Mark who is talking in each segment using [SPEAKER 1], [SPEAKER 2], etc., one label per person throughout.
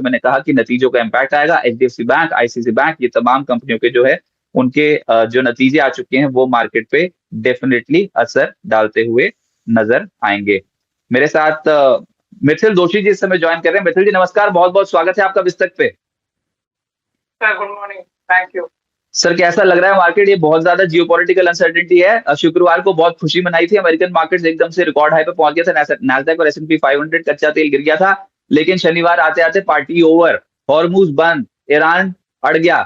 [SPEAKER 1] मैंने कहा कि नतीजों का इम्पैक्ट आएगा। एचडीएफसी बैंक, आईसीआईसी बैंक, ये तमाम कंपनियों के जो है उनके जो नतीजे आ चुके हैं वो मार्केट पे डेफिनेटली असर डालते हुए नजर आएंगे। मेरे साथ मिथिल दोषी जी इस समय ज्वाइन कर रहे हैं। मिथिल जी नमस्कार, बहुत बहुत स्वागत है आपका विस्तक पे।
[SPEAKER 2] Sir good morning, thank you.
[SPEAKER 1] Sir कैसा लग रहा है मार्केट? ये बहुत ज्यादा जियोपॉलिटिकल अनसर्टेनिटी है। शुक्रवार को बहुत खुशी मनाई थी, अमेरिकन मार्केट्स एकदम से रिकॉर्ड हाई पे पहुंच गया था। नैस्डैक और एसएनपी 500 कच्चा तेल गिर गया था, लेकिन शनिवार आते आते पार्टी ओवर, हॉर्मूज बंद, ईरान अड़ गया।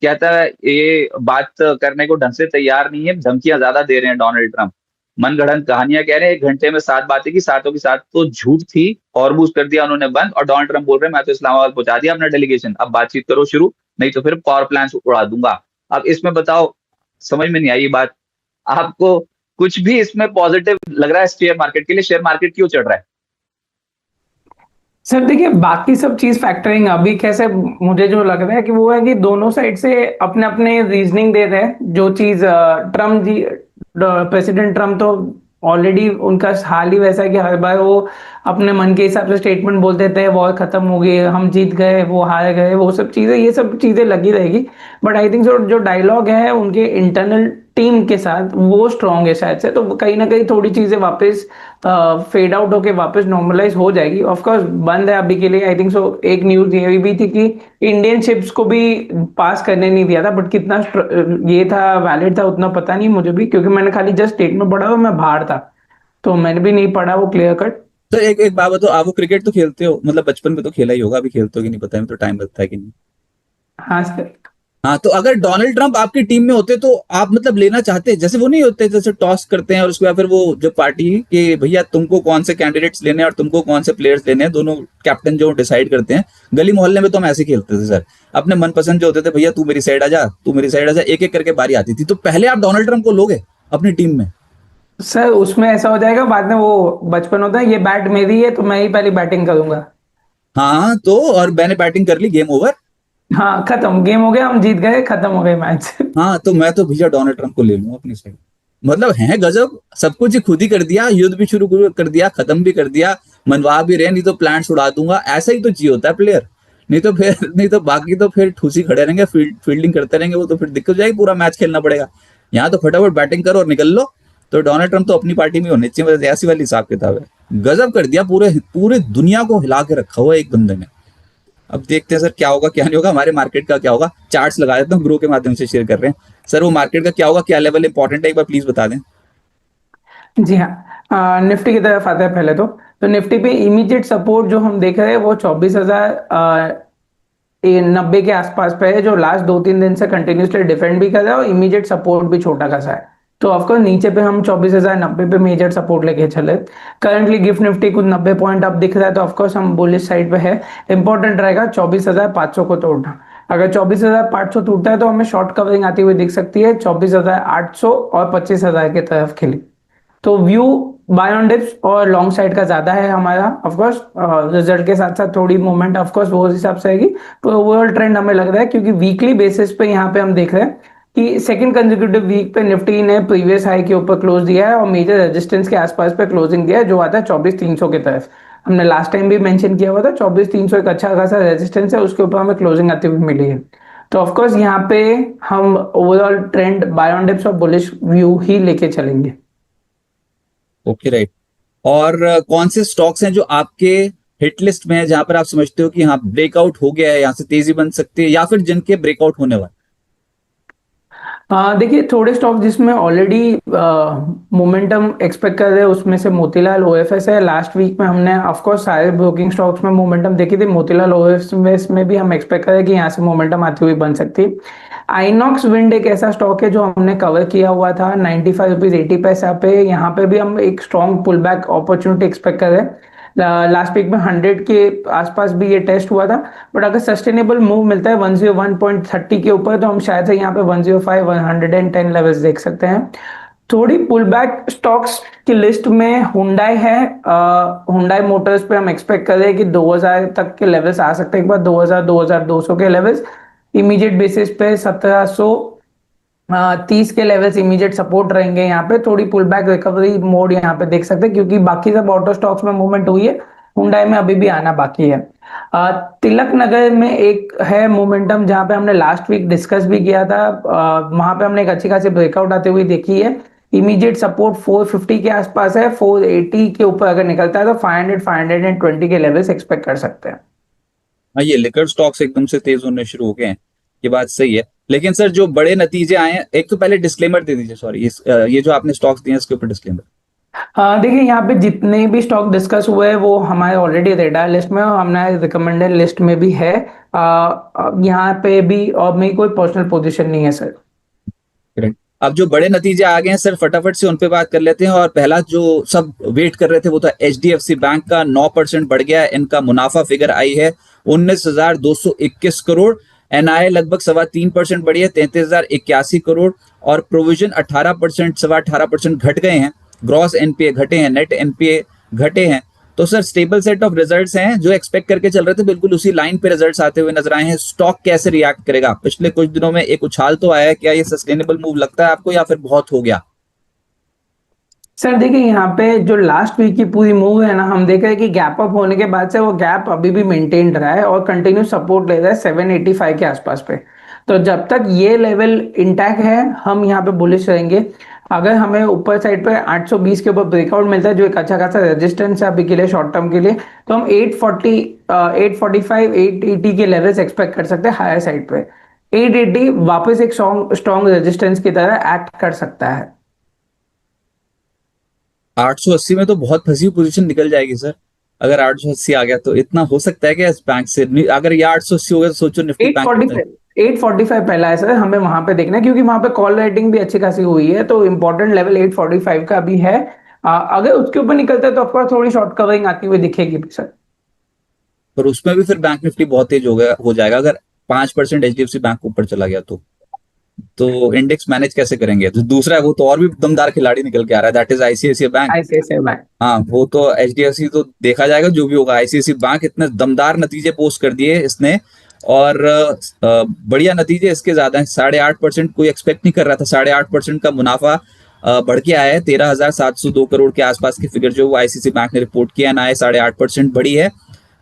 [SPEAKER 1] कहता है ये बात करने को ढंग से तैयार नहीं है, धमकियां ज्यादा दे रहे हैं डोनाल्ड ट्रंप। मन गढ़ंत कहानियां कह रहे हैं, 1 घंटे में 7 बातें की, सातों की सात तो झूठ थी। हॉर्मूज कर दिया उन्होंने बंद, और डोनाल्ड ट्रंप बोल रहे हैं मैं तो इस्लामाबाद पहुंचा दिया अपना डेलीगेशन, अब बातचीत करो शुरू, नहीं तो फिर पावर प्लांट उड़ा दूंगा। अब इसमें बताओ, समझ में नहीं आई बात आपको? कुछ भी इसमें पॉजिटिव लग रहा है शेयर मार्केट के लिए? शेयर मार्केट क्यों चढ़ रहा है?
[SPEAKER 2] सर देखिए, बाकी सब चीज फैक्टरिंग अभी कैसे, मुझे जो लग रहा है कि वो है कि दोनों साइड से अपने अपने रीजनिंग दे रहे हैं। जो चीज ट्रम्प जी, प्रेसिडेंट ट्रम्प तो ऑलरेडी उनका हाल ही वैसा है कि हर बार वो अपने मन के हिसाब से स्टेटमेंट बोलते थे, वॉर खत्म हो गई, हम जीत गए, वो हार गए, वो सब चीजें, ये सब चीजें लगी रहेगी। बट आई थिंक जो डायलॉग है उनके इंटरनल टीम के साथ वो स्ट्रांग है शायद से, तो कहीं ना कहीं थोड़ी चीजें वापस फेड आउट होके वापस नॉर्मलाइज हो जाएगी। ऑफ कोर्स बंद है अभी के लिए। आई थिंक सो एक न्यूज ये भी थी कि इंडियन शिप्स को भी पास करने नहीं दिया था, बट कितना ये था वैलिड था उतना पता नहीं मुझे भी, क्योंकि मैंने खाली जस्ट स्टेटमेंट पढ़ा और मैं बाहर था, तो मैंने भी नहीं पढ़ा वो क्लियर कट।
[SPEAKER 3] तो एक बात बताओ, आप वो क्रिकेट तो खेलते हो, मतलब बचपन में तो खेला ही होगा, अभी खेलते हो कि नहीं पता है, तो टाइम लगता है कि नहीं?
[SPEAKER 2] हाँ सर।
[SPEAKER 3] हाँ, तो अगर डोनाल्ड ट्रंप आपकी टीम में होते तो आप मतलब लेना चाहते? जैसे वो नहीं होते, जैसे टॉस करते हैं और उसके बाद फिर वो जो पार्टी के भैया तुमको कौन से कैंडिडेट्स लेने हैं और तुमको कौन से प्लेयर्स लेने हैं, दोनों कैप्टन जो डिसाइड करते हैं। गली मोहल्ले में तो हम ऐसे खेलते थे सर, अपने मनपसंद जो होते थे, भैया तू मेरी साइड आ जा, तू मेरी साइड आ जा, एक एक करके बारी आती थी। तो पहले आप डोनाल्ड ट्रंप को लोगे अपनी टीम में?
[SPEAKER 2] सर उसमें ऐसा हो जाएगा बाद में, वो बचपन होता है, ये बैट मेरी है तो मैं ही पहली बैटिंग करूंगा।
[SPEAKER 3] हाँ, तो और मैंने बैटिंग कर ली, गेम ओवर।
[SPEAKER 2] हाँ खत्म, गेम हो गया, हम जीत गए, खत्म हो गए मैच।
[SPEAKER 3] हाँ, तो मैं तो भैया डोनाल्ड ट्रंप को ले लूंगा अपनी साइड। मतलब है गजब, सब कुछ ही खुद ही कर दिया, युद्ध भी शुरू कर दिया, खत्म भी कर दिया, मनवा भी रहे, नहीं तो प्लांट्स उड़ा दूंगा। ऐसा ही तो चाहिए होता है प्लेयर, नहीं तो बाकी तो फिर ठूसी खड़े रहेंगे, फील्डिंग करते रहेंगे, वो तो फिर दिक्कत हो जाएगी, पूरा मैच खेलना पड़ेगा। यहाँ तो फटाफट बैटिंग करो और निकल लो। तो डोनाल्ड ट्रंप तो अपनी पार्टी में होने चाहिए, ऐसी वाली हिसाब किताब है। गजब कर दिया, पूरे पूरे दुनिया को हिला के रखा हुआ एक बंदे ने। अब देखते हैं सर क्या होगा क्या नहीं होगा, हमारे मार्केट का क्या होगा। चार्ट्स लगा देता हूँ, ग्रो के माध्यम से शेयर कर रहे हैं सर, वो मार्केट का क्या होगा, क्या लेवल इंपॉर्टेंट है, एक बार प्लीज बता दें।
[SPEAKER 2] जी हाँ, निफ्टी की तरफ आता है पहले तो निफ्टी पे इमीडिएट सपोर्ट जो हम देख रहे हैं वो 24,090 के आसपास पे है, जो लास्ट 2-3 दिन से कंटिन्यूसली डिफेंड भी कर रहा है, और इमीडिएट सपोर्ट भी छोटा खासा है। तो ऑफकोर्स नीचे पे हम 24,090 पे मेजर सपोर्ट लेके चले। करंटली गिफ्ट निफ्टी कुछ 90 पॉइंट अब दिख रहा है, तो ऑफकोर्स हम बुलिश साइड पे है। इंपॉर्टेंट रहेगा 24,500 को तोड़ना। अगर 24,500 टूटता है तो हमें शॉर्ट कवरिंग आती हुई दिख सकती है 24,800 और 25,000 की तरफ खिली। तो व्यू बाय ऑन डिप्स और लॉन्ग साइड का ज्यादा है हमारा। ऑफ कोर्स रिजल्ट के साथ साथ थोड़ी मूवमेंट ऑफ कोर्स वो उस हिसाब से आएगी, तो ओवरऑल ट्रेंड हमें लग रहा है, क्योंकि वीकली बेसिस पे यहाँ पे हम देख रहे हैं कि सेकंड कंसेक्यूटिव वीक पे निफ्टी ने प्रीवियस हाई के ऊपर क्लोज दिया है और मेजर रेजिस्टेंस के आसपास पे क्लोजिंग दिया है, जो आता है 24,300 की तरफ। हमने लास्ट टाइम भी मेंशन किया हुआ था 24,300 एक अच्छा खासा रेजिस्टेंस है, उसके ऊपर हमें क्लोजिंग आती हुई मिली है। तो ऑफकोर्स यहाँ पे हम overall trend buy on dips और बुलिश व्यू ही लेके चलेंगे।
[SPEAKER 3] Okay right. और कौन से स्टॉक्स हैं जो आपके हिट लिस्ट में है, जहां पर आप समझते हो कि हाँ ब्रेकआउट हो गया है, यहाँ से तेजी बन सकती है, या फिर जिनके ब्रेकआउट होने वाले?
[SPEAKER 2] देखिए, थोड़े स्टॉक जिसमें ऑलरेडी मोमेंटम एक्सपेक्ट कर रहे हैं उसमें से मोतीलाल ओएफएस है। लास्ट वीक में हमने ऑफ कोर्स सारे ब्रोकिंग स्टॉक्स में मोमेंटम देखी थी, मोतीलाल ओएफएस में भी हम एक्सपेक्ट कर रहे हैं कि यहाँ से मोमेंटम आती हुई बन सकती है। आइनॉक्स विंड एक ऐसा स्टॉक है जो हमने कवर किया हुआ था 95 रुपीज 80 पैसा पे। यहाँ पे भी हम एक strong pull back opportunity expect कर रहे हैं। लास्ट वीक में 100 के आसपास भी ये टेस्ट हुआ था, बट अगर सस्टेनेबल मूव मिलता है 101.30 के ऊपर तो हम शायद से यहाँ पे 105 110 लेवल्स देख सकते हैं। थोड़ी पुल बैक स्टॉक्स की लिस्ट में हुंडई है। हुंडई मोटर्स पे हम एक्सपेक्ट कर रहे हैं कि 2000 तक के लेवल्स आ सकते हैं, एक बार 2000 2200 के लेवल्स इमीडिएट बेसिस पे 1730 के लेवल्स इमीडिएट सपोर्ट रहेंगे। यहाँ पे थोड़ी पुल बैक रिकवरी मोड यहाँ पे देख सकते हैं, क्योंकि बाकी सब ऑटो स्टॉक्स में मूवमेंट हुई है, हुंडई में अभी भी आना बाकी है। तिलक नगर में एक है मोमेंटम जहां पे हमने लास्ट वीक डिस्कस भी किया था, वहां पे हमने एक अच्छी खासी ब्रेकआउट आते हुए देखी है। इमीडिएट सपोर्ट 450 के आसपास है, 480 के ऊपर अगर निकलता है तो 500 520 के लेवल्स एक्सपेक्ट कर सकते हैं।
[SPEAKER 3] हाँ, ये लिकर स्टॉक्स एकदम से तेज होने शुरू हो गए हैं, ये बात सही है। लेकिन सर जो बड़े नतीजे आए हैं, एक तो पहले डिस्क्लेमर दे दीजिए, सॉरी, ये जो आपने स्टॉक्स दिए हैं इसके ऊपर डिस्क्लेमर।
[SPEAKER 2] देखिए यहाँ पे जितने भी स्टॉक डिस्कस हुए हैं वो हमारे ऑलरेडी रेडार लिस्ट में और हमारे रिकमेंडेड लिस्ट में भी है। यहाँ पे भी और मेरी कोई पर्सनल पोजीशन नहीं है सर।
[SPEAKER 3] करेक्ट। अब जो बड़े नतीजे आ गए हैं सर, फटाफट से उन पे बात कर लेते हैं। और पहला जो सब वेट कर रहे थे वो था HDFC बैंक का 9% बढ़ गया है। इनका मुनाफा फिगर आई है 19,221 करोड़। NII लगभग 3.25% बढ़ी है 33,081 करोड़। और प्रोविजन 18%, 18% घट गए हैं। ग्रॉस NPA घटे हैं, नेट NPA घटे हैं। तो sir stable set of results हैं, जो एक्सपेक्ट करके चल रहे थे बिल्कुल उसी लाइन पे रिजल्ट्स आते हुए नजर आए हैं। स्टॉक कैसे रिएक्ट करेगा? पिछले कुछ दिनों में एक उछाल तो आया है, क्या ये सस्टेनेबल मूव लगता है आपको या फिर बहुत हो गया?
[SPEAKER 2] सर देखिए यहाँ पे जो लास्ट वीक की पूरी मूव है ना, हम देख रहे हैं कि गैप अप होने के बाद से वो गैप अभी भी मेंटेन रहा है और कंटिन्यू सपोर्ट ले रहा है 785 के आसपास पे। तो जब तक ये लेवल इंटैक्ट है हम यहाँ पे बुलिश रहेंगे। अगर हमें ऊपर साइड पे 820 के ऊपर ब्रेकआउट मिलता है जो एक अच्छा खासा रेजिस्टेंस है अभी के लिए शॉर्ट टर्म के लिए, तो हम 840 845 880 के लेवल्स एक्सपेक्ट कर सकते हैं हायर साइड पे। 880 वापस एक स्ट्रॉन्ग रेजिस्टेंस की तरह एक्ट कर सकता है।
[SPEAKER 3] 880 में तो बहुत फंसी हुई पोजीशन निकल जाएगी सर। अगर 880 आ गया तो इतना हो सकता है कि इस बैंक से अगर ये 880 हो गया तो सोचो निफ्टी बैंक कितना
[SPEAKER 2] 845 पहला है सर, हमें वहां पे देखना है क्योंकि वहां पे कॉल रेटिंग भी अच्छी खासी हुई है तो इंपॉर्टेंट लेवल 845 का भी है। अगर उसके ऊपर निकलता है तो ऑफकोर्स थोड़ी शॉर्ट कवरिंग आती हुई दिखेगी भी सर।
[SPEAKER 3] पर उसमें भी फिर बैंक निफ्टी बहुत तेज हो जाएगा अगर 5% HDFC बैंक ऊपर चला गया तो इंडेक्स मैनेज कैसे करेंगे? तो दूसरा है वो तो और भी दमदार खिलाड़ी निकल के आ रहा है, that is ICICI bank.
[SPEAKER 2] ICICI bank.
[SPEAKER 3] हाँ, वो तो HDFC तो देखा जाएगा जो भी होगा। ICICI बैंक इतने दमदार नतीजे पोस्ट कर दिए इसने, और बढ़िया नतीजे इसके ज्यादा है। 8.5% कोई एक्सपेक्ट नहीं कर रहा था। 8.5% का मुनाफा बढ़ के आया है 13,702 करोड़ के आसपास की फिगर जो ICICI बैंक ने रिपोर्ट किया। NII 8.5% बढ़ी है,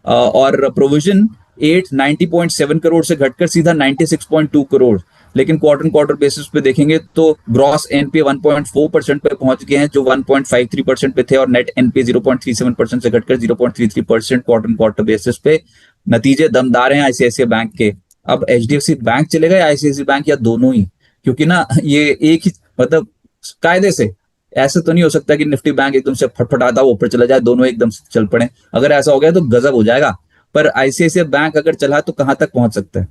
[SPEAKER 3] और प्रोविजन 890.7 करोड़ से घटकर सीधा 96.2 करोड़। लेकिन क्वार्टर बेसिस पे देखेंगे तो ग्रॉस NPA 1.4% पे पहुंच गए हैं जो 1.53% पे थे, और नेट NPA 0.37% से घटकर 0.33% क्वार्टर बेसिस पे। नतीजे दमदार हैं ICICI बैंक के। अब HDFC बैंक चलेगा या ICICI बैंक, या दोनों ही? क्योंकि ना ये एक ही मतलब कायदे से ऐसे तो नहीं हो सकता कि निफ्टी बैंक एकदम से फटफटाता हुआ ऊपर चला जाए, दोनों एकदम से चल पड़े। अगर ऐसा हो गया तो गजब हो जाएगा। पर ICICI बैंक अगर चला तो कहां तक पहुंच सकता है?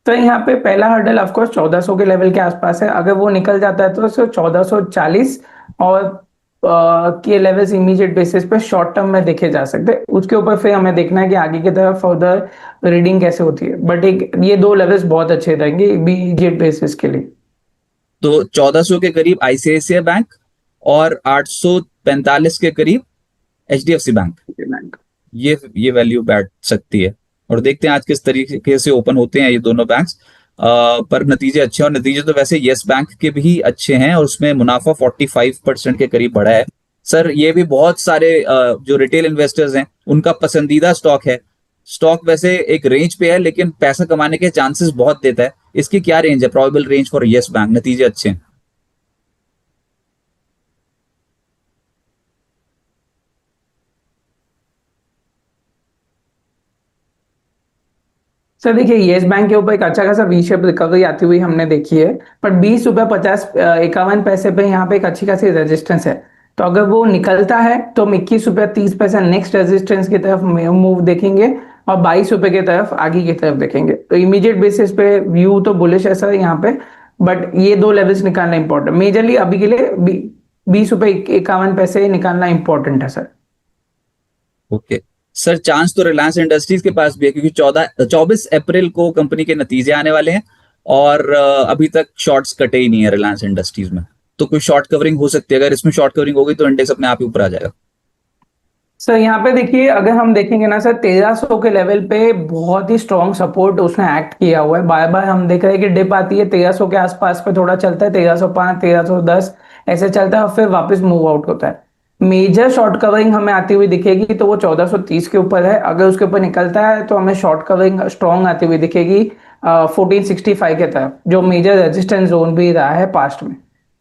[SPEAKER 2] तो यहाँ पे पहला हर्डल ऑफकोर्स 1400 के लेवल के आसपास है, अगर वो निकल जाता है तो 1440 और के लेवल्स इमीडिएट बेसिस पे शॉर्ट टर्म में देखे जा सकते हैं। उसके ऊपर फिर हमें देखना है कि आगे की तरफ फर्दर रीडिंग कैसे होती है, बट एक ये दो लेवल्स बहुत अच्छे रहेंगे इमीडिएट बेसिस के लिए।
[SPEAKER 3] तो 1400 के करीब ICICI बैंक और 845 के करीब HDFC बैंक, ये वैल्यू बैठ सकती है। और देखते हैं आज किस तरीके से ओपन होते हैं ये दोनों बैंक्स। पर नतीजे अच्छे हैं, और नतीजे तो वैसे येस बैंक के भी अच्छे हैं, और उसमें मुनाफा 45% के करीब बढ़ा है। सर ये भी बहुत सारे जो रिटेल इन्वेस्टर्स हैं उनका पसंदीदा स्टॉक है। स्टॉक वैसे एक रेंज पे है लेकिन पैसा कमाने के चांसेस बहुत देता है। इसकी क्या रेंज है, probable range for yes bank? नतीजे अच्छे हैं।
[SPEAKER 2] सर देखिए येस बैंक के ऊपर एक अच्छा खासा वी शेप रिकवरी आती हुई हमने देखी है, पर 20 रुपये 51 पैसे पे यहाँ पे एक अच्छी खासी रेजिस्टेंस है। तो अगर वो निकलता है तो हम 21 रुपये 30 पैसे नेक्स्ट रेजिस्टेंस की तरफ मूव देखेंगे और 22 रुपये की तरफ आगे की तरफ देखेंगे। तो इमीडिएट बेसिस पे व्यू तो बुलिश है सर यहाँ पे, बट ये दो लेवल्स निकालना इंपॉर्टेंट मेजरली अभी के लिए 20 रुपये 51 पैसे निकालना इंपॉर्टेंट है सर।
[SPEAKER 3] ओके सर, चांस तो रिलायंस इंडस्ट्रीज के पास भी है क्योंकि 24 अप्रैल को कंपनी के नतीजे आने वाले हैं, और अभी तक शॉर्ट्स कटे ही नहीं है रिलायंस इंडस्ट्रीज में। तो कोई शॉर्ट कवरिंग हो सकती है? अगर इसमें शॉर्ट कवरिंग होगी तो इंडेक्स अपने आप ही ऊपर आ जाएगा।
[SPEAKER 2] सर यहाँ पे देखिए अगर हम देखेंगे ना सर 1300 के लेवल पे बहुत ही स्ट्रॉन्ग सपोर्ट उसने एक्ट किया हुआ है। बार बार हम देख रहे हैं कि डिप आती है 1300 के आसपास पे थोड़ा चलता है, 1305 1310 ऐसे चलता है और फिर वापस मूव आउट होता है। मेजर शॉर्ट कवरिंग हमें आती हुई दिखेगी तो वो 1430 के ऊपर है। अगर उसके ऊपर निकलता है तो हमें शॉर्ट कवरिंग स्ट्रॉन्ग आती हुई दिखेगी 1465 के तरफ, जो मेजर रेजिस्टेंस जोन भी रहा है पास्ट में।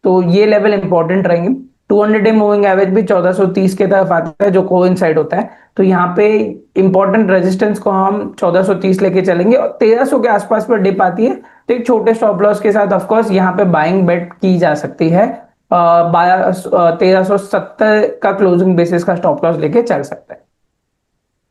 [SPEAKER 2] तो ये लेवल इंपॉर्टेंट रहेंगे। 200 डे मूविंग एवरेज भी 1430 के तरफ आता है, जो कोइंसाइड होता है। तो यहाँ पे इंपॉर्टेंट रेजिस्टेंस को हम 1430 लेके चलेंगे, और 1300 के आसपास पर डिप आती है तो एक छोटे स्टॉप लॉस के साथ ऑफकोर्स यहाँ पे बाइंग बेट की जा सकती है। 1370 का क्लोजिंग बेसिस का स्टॉप लॉस लेके चल सकता है।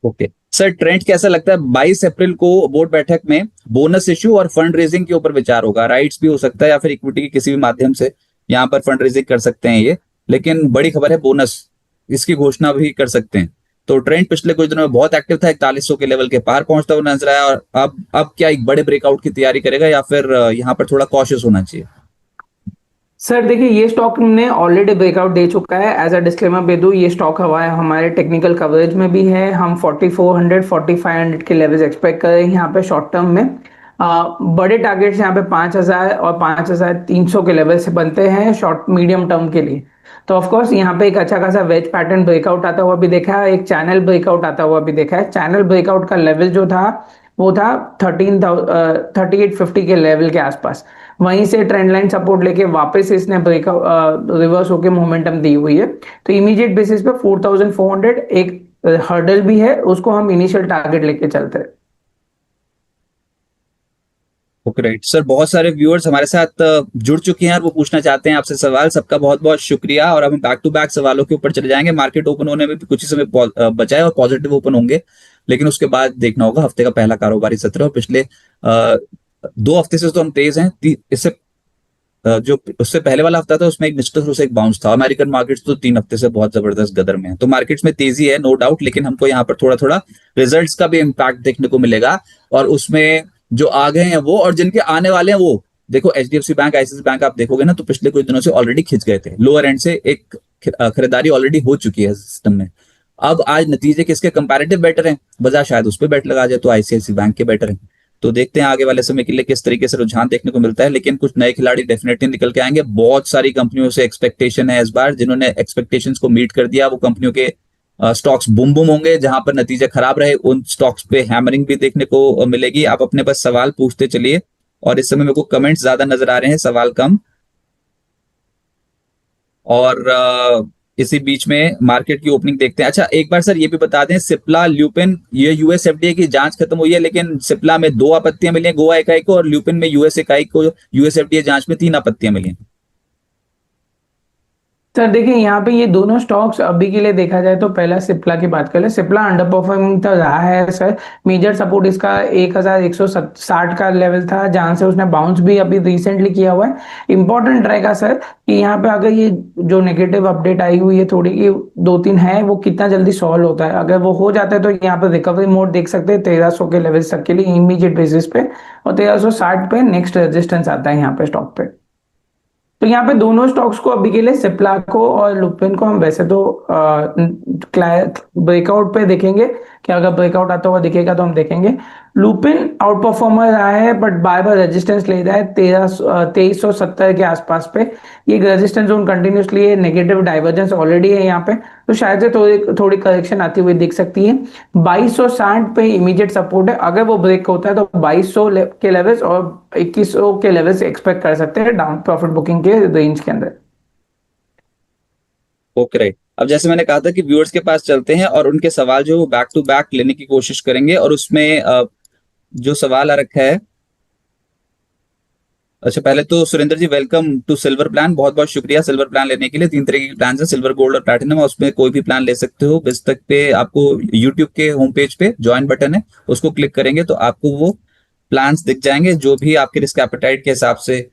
[SPEAKER 3] ओके सर, ट्रेंड कैसा लगता है? 22 अप्रैल को बोर्ड बैठक में बोनस इश्यू और फंड रेजिंग के ऊपर विचार होगा। राइट्स भी हो सकता है या फिर इक्विटी के किसी भी माध्यम से यहाँ पर फंड रेजिंग कर सकते हैं ये, लेकिन बड़ी खबर है बोनस, इसकी घोषणा भी कर सकते हैं। तो ट्रेंड पिछले कुछ दिनों में बहुत एक्टिव था, 4100 के लेवल के पार पहुंचता हुआ नजर आया, और अब क्या एक बड़े ब्रेकआउट की तैयारी करेगा या फिर यहाँ पर थोड़ा कॉशियस होना चाहिए?
[SPEAKER 2] सर देखिए, ये स्टॉक ने ऑलरेडी ब्रेकआउट दे चुका है। एज अ डिस्क्लेमर दे दूं, ये स्टॉक हमारे टेक्निकल कवरेज में भी है। हम 4400 4500 के लेवल्स एक्सपेक्ट कर रहे हैं यहाँ पे शॉर्ट टर्म में। बड़े टारगेट्स यहाँ पे 5000 और 5300 के लेवल से बनते हैं शॉर्ट मीडियम टर्म के लिए। तो ऑफकोर्स यहाँ पे एक अच्छा खासा वेज पैटर्न ब्रेकआउट आता हुआ भी देखा है, एक चैनल ब्रेकआउट आता हुआ भी देखा है। चैनल ब्रेकआउट का लेवल जो था वो था 3850 के लेवल के आसपास। वहीं से ट्रेंड लाइन सपोर्ट लेके वापस इसने ब्रेकआउट रिवर्स होके मोमेंटम दी हुई है। तो इमीडिएट बेसिस पे 4400 एक हर्डल भी है, उसको हम इनिशियल टारगेट लेके चलते हैं।
[SPEAKER 3] ओके राइट सर, बहुत सारे व्यूअर्स हमारे साथ जुड़ चुके हैं और वो पूछना चाहते हैं आपसे सवाल। सबका बहुत बहुत शुक्रिया, और अब हम बैक टू बैक सवालों के ऊपर चले जाएंगे। मार्केट ओपन होने में भी कुछ ही समय बचा है और पॉजिटिव ओपन होंगे, लेकिन उसके बाद देखना होगा। हफ्ते का पहला कारोबारी सत्र, और पिछले 2 हफ्ते से तो हम तेज हैं। इससे जो उससे पहले वाला हफ्ता था उसमें एक निश्चित रूप से एक बाउंस था। अमेरिकन मार्केट्स तो 3 हफ्ते से बहुत जबरदस्त गदर में है। तो मार्केट्स में तेजी है नो डाउट, लेकिन हमको यहाँ पर थोड़ा थोड़ा रिजल्ट्स का भी इम्पैक्ट देखने को मिलेगा, और उसमें जो आ गए हैं वो और जिनके आने वाले हैं वो। देखो एचडीएफसी बैंक, आईसीआईसी बैंक आप देखोगे ना, तो पिछले कुछ दिनों से ऑलरेडी खिंच गए थे। लोअर एंड से एक खरीदारी ऑलरेडी हो चुकी है सिस्टम में। अब आज नतीजे किसके कंपैरेटिव बेटर हैं, बजाय शायद उस पर बेट लगा जाए तो आईसीआईसी बैंक के बेटर हैं। तो देखते हैं आगे वाले समय के लिए किस तरीके से रुझान देखने को मिलता है, लेकिन कुछ नए खिलाड़ी डेफिनेटली निकल के आएंगे। बहुत सारी कंपनियों से एक्सपेक्टेशन है इस बार, जिन्होंने एक्सपेक्टेशंस को मीट कर दिया वो कंपनियों के स्टॉक्स बूम बूम होंगे। जहां पर नतीजे खराब रहे उन स्टॉक्स पे हैमरिंग भी देखने को मिलेगी। आप अपने पास सवाल पूछते चलिए, और इस समय मेरे को कमेंट्स ज्यादा नजर आ रहे हैं, सवाल कम। और इसी बीच में मार्केट की ओपनिंग देखते हैं। अच्छा एक बार सर ये भी बता दें, सिप्ला ल्यूपिन, ये यूएस एफडीए की जांच खत्म हुई है, लेकिन सिप्ला में 2 आपत्तियां मिली हैं गोवा इकाई को, और ल्यूपिन में यूएस इकाई को यूएस एफडीए जांच में 3 आपत्तियां मिली हैं।
[SPEAKER 2] सर देखिए, यहाँ पे ये दोनों स्टॉक्स अभी के लिए देखा जाए तो पहला सिप्ला की बात कर ले। सिप्ला अंडर परफॉर्मिंग तो रहा है सर। मेजर सपोर्ट इसका 1160 का लेवल था, जहां से उसने बाउंस भी अभी रिसेंटली किया हुआ है। इंपॉर्टेंट रहेगा सर कि यहाँ पे अगर ये जो नेगेटिव अपडेट आई हुई है थोड़ी, ये 2-3 है, वो कितना जल्दी सॉल्व होता है। अगर वो हो जाता है तो यहाँ पे रिकवरी मोड देख सकते हैं 1300 के लेवल तक के लिए इमीडिएट बेसिस पे, और 1360 पे नेक्स्ट रेजिस्टेंस आता है यहाँ पे स्टॉक पे। तो यहाँ पे दोनों स्टॉक्स को अभी के लिए, सिप्ला को और लुपिन को, हम वैसे तो ब्रेकआउट पे देखेंगे कि अगर ब्रेकआउट आता हुआ दिखेगा तो हम देखेंगे। लुपिन आउट परफॉर्मर रहा है, बट बार बार रेजिस्टेंस ले रहा है 2370 के आसपास पे। ये रेजिस्टेंस जोन कंटिन्यूसली है, नेगेटिव डाइवर्जेंस ऑलरेडी है यहाँ पे, तो शायद से थोड़ी करेक्शन आती हुई दिख सकती है। 2260 पे इमीडिएट सपोर्ट है, अगर वो ब्रेक होता है तो 2200 के लेवल्स और 2100 के लेवल्स एक्सपेक्ट कर सकते हैं डाउन प्रॉफिट बुकिंग के रेंज के अंदर।
[SPEAKER 3] ओके राइट, अब जैसे मैंने कहा था कि व्यूअर्स के पास चलते हैं और उनके सवाल जो है बैक टू बैक लेने की कोशिश करेंगे, और उसमें जो सवाल आ रखा है। अच्छा पहले तो सुरेंद्र जी वेलकम टू सिल्वर प्लान, बहुत बहुत शुक्रिया सिल्वर प्लान लेने के लिए। 3 तरह के प्लान है, सिल्वर, गोल्ड और प्लैटिनम, उसमें कोई भी प्लान ले सकते हो। बिस्तक पे आपको यूट्यूब के होम पेज पे ज्वाइन बटन है, उसको क्लिक करेंगे तो आपको वो प्लान्स दिख जाएंगे। जो भी आपके रिस्क एपेटाइट के हिसाब से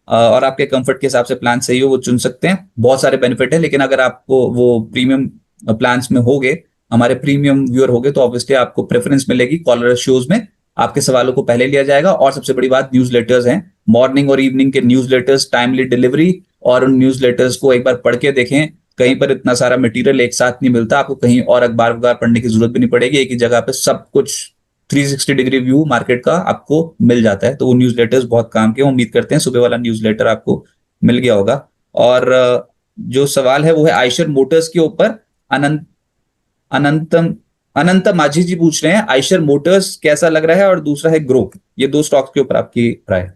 [SPEAKER 3] और आपके कंफर्ट के हिसाब से प्लान सही हो वो चुन सकते हैं। बहुत सारे बेनिफिट है, लेकिन अगर आपको वो प्रीमियम प्लान्स में होगे, हमारे प्रीमियम व्यूअर होगे, तो ऑब्वियसली आपको प्रेफरेंस मिलेगी। कॉलर शोज में आपके सवालों को पहले लिया जाएगा, और सबसे बड़ी बात न्यूज़लेटर्स हैं, मॉर्निंग और इवनिंग के न्यूज़लेटर्स, टाइमली डिलीवरी। और उन न्यूज़लेटर्स को एक बार पढ़ के देखें, कहीं पर इतना सारा मटेरियल एक साथ नहीं मिलता आपको, कहीं और अखबार पढ़ने की जरूरत भी नहीं पड़ेगी, एक ही जगह पे सब कुछ 360 डिग्री व्यू मार्केट का आपको मिल जाता है। तो वो न्यूज़लेटर्स बहुत काम के, उम्मीद करते हैं सुबह वाला न्यूज़लेटर आपको मिल गया होगा। और जो सवाल है वो है आयशर मोटर्स के ऊपर। अनंत अनंतम अनंत माझी जी पूछ रहे हैं आयशर मोटर्स कैसा लग रहा है, और दूसरा है ग्रो। ये दो स्टॉक्स के ऊपर आपकी राय।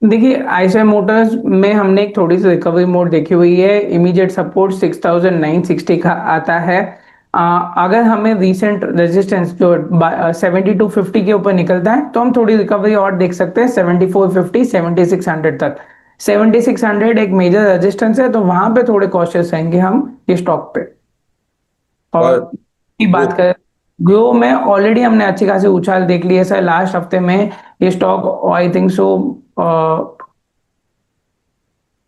[SPEAKER 2] देखिए आईएसआई मोटर्स में हमने एक थोड़ी सी रिकवरी मोड देखी हुई है। इमीडिएट सपोर्ट 6960 का आता है। अगर हमें रीसेंट रेजिस्टेंस जो 7250 के ऊपर निकलता है तो हम थोड़ी रिकवरी और देख सकते हैं 7450 7600 तक। 7600 एक मेजर रेजिस्टेंस है, तो वहां पे थोड़े कॉशियस रहेंगे हम ये स्टॉक पे। और
[SPEAKER 3] और
[SPEAKER 2] की बात करें ग्रो में ऑलरेडी हमने अच्छी खासी उछाल देख ली है सर लास्ट हफ्ते में। ये स्टॉक आई थिंक सो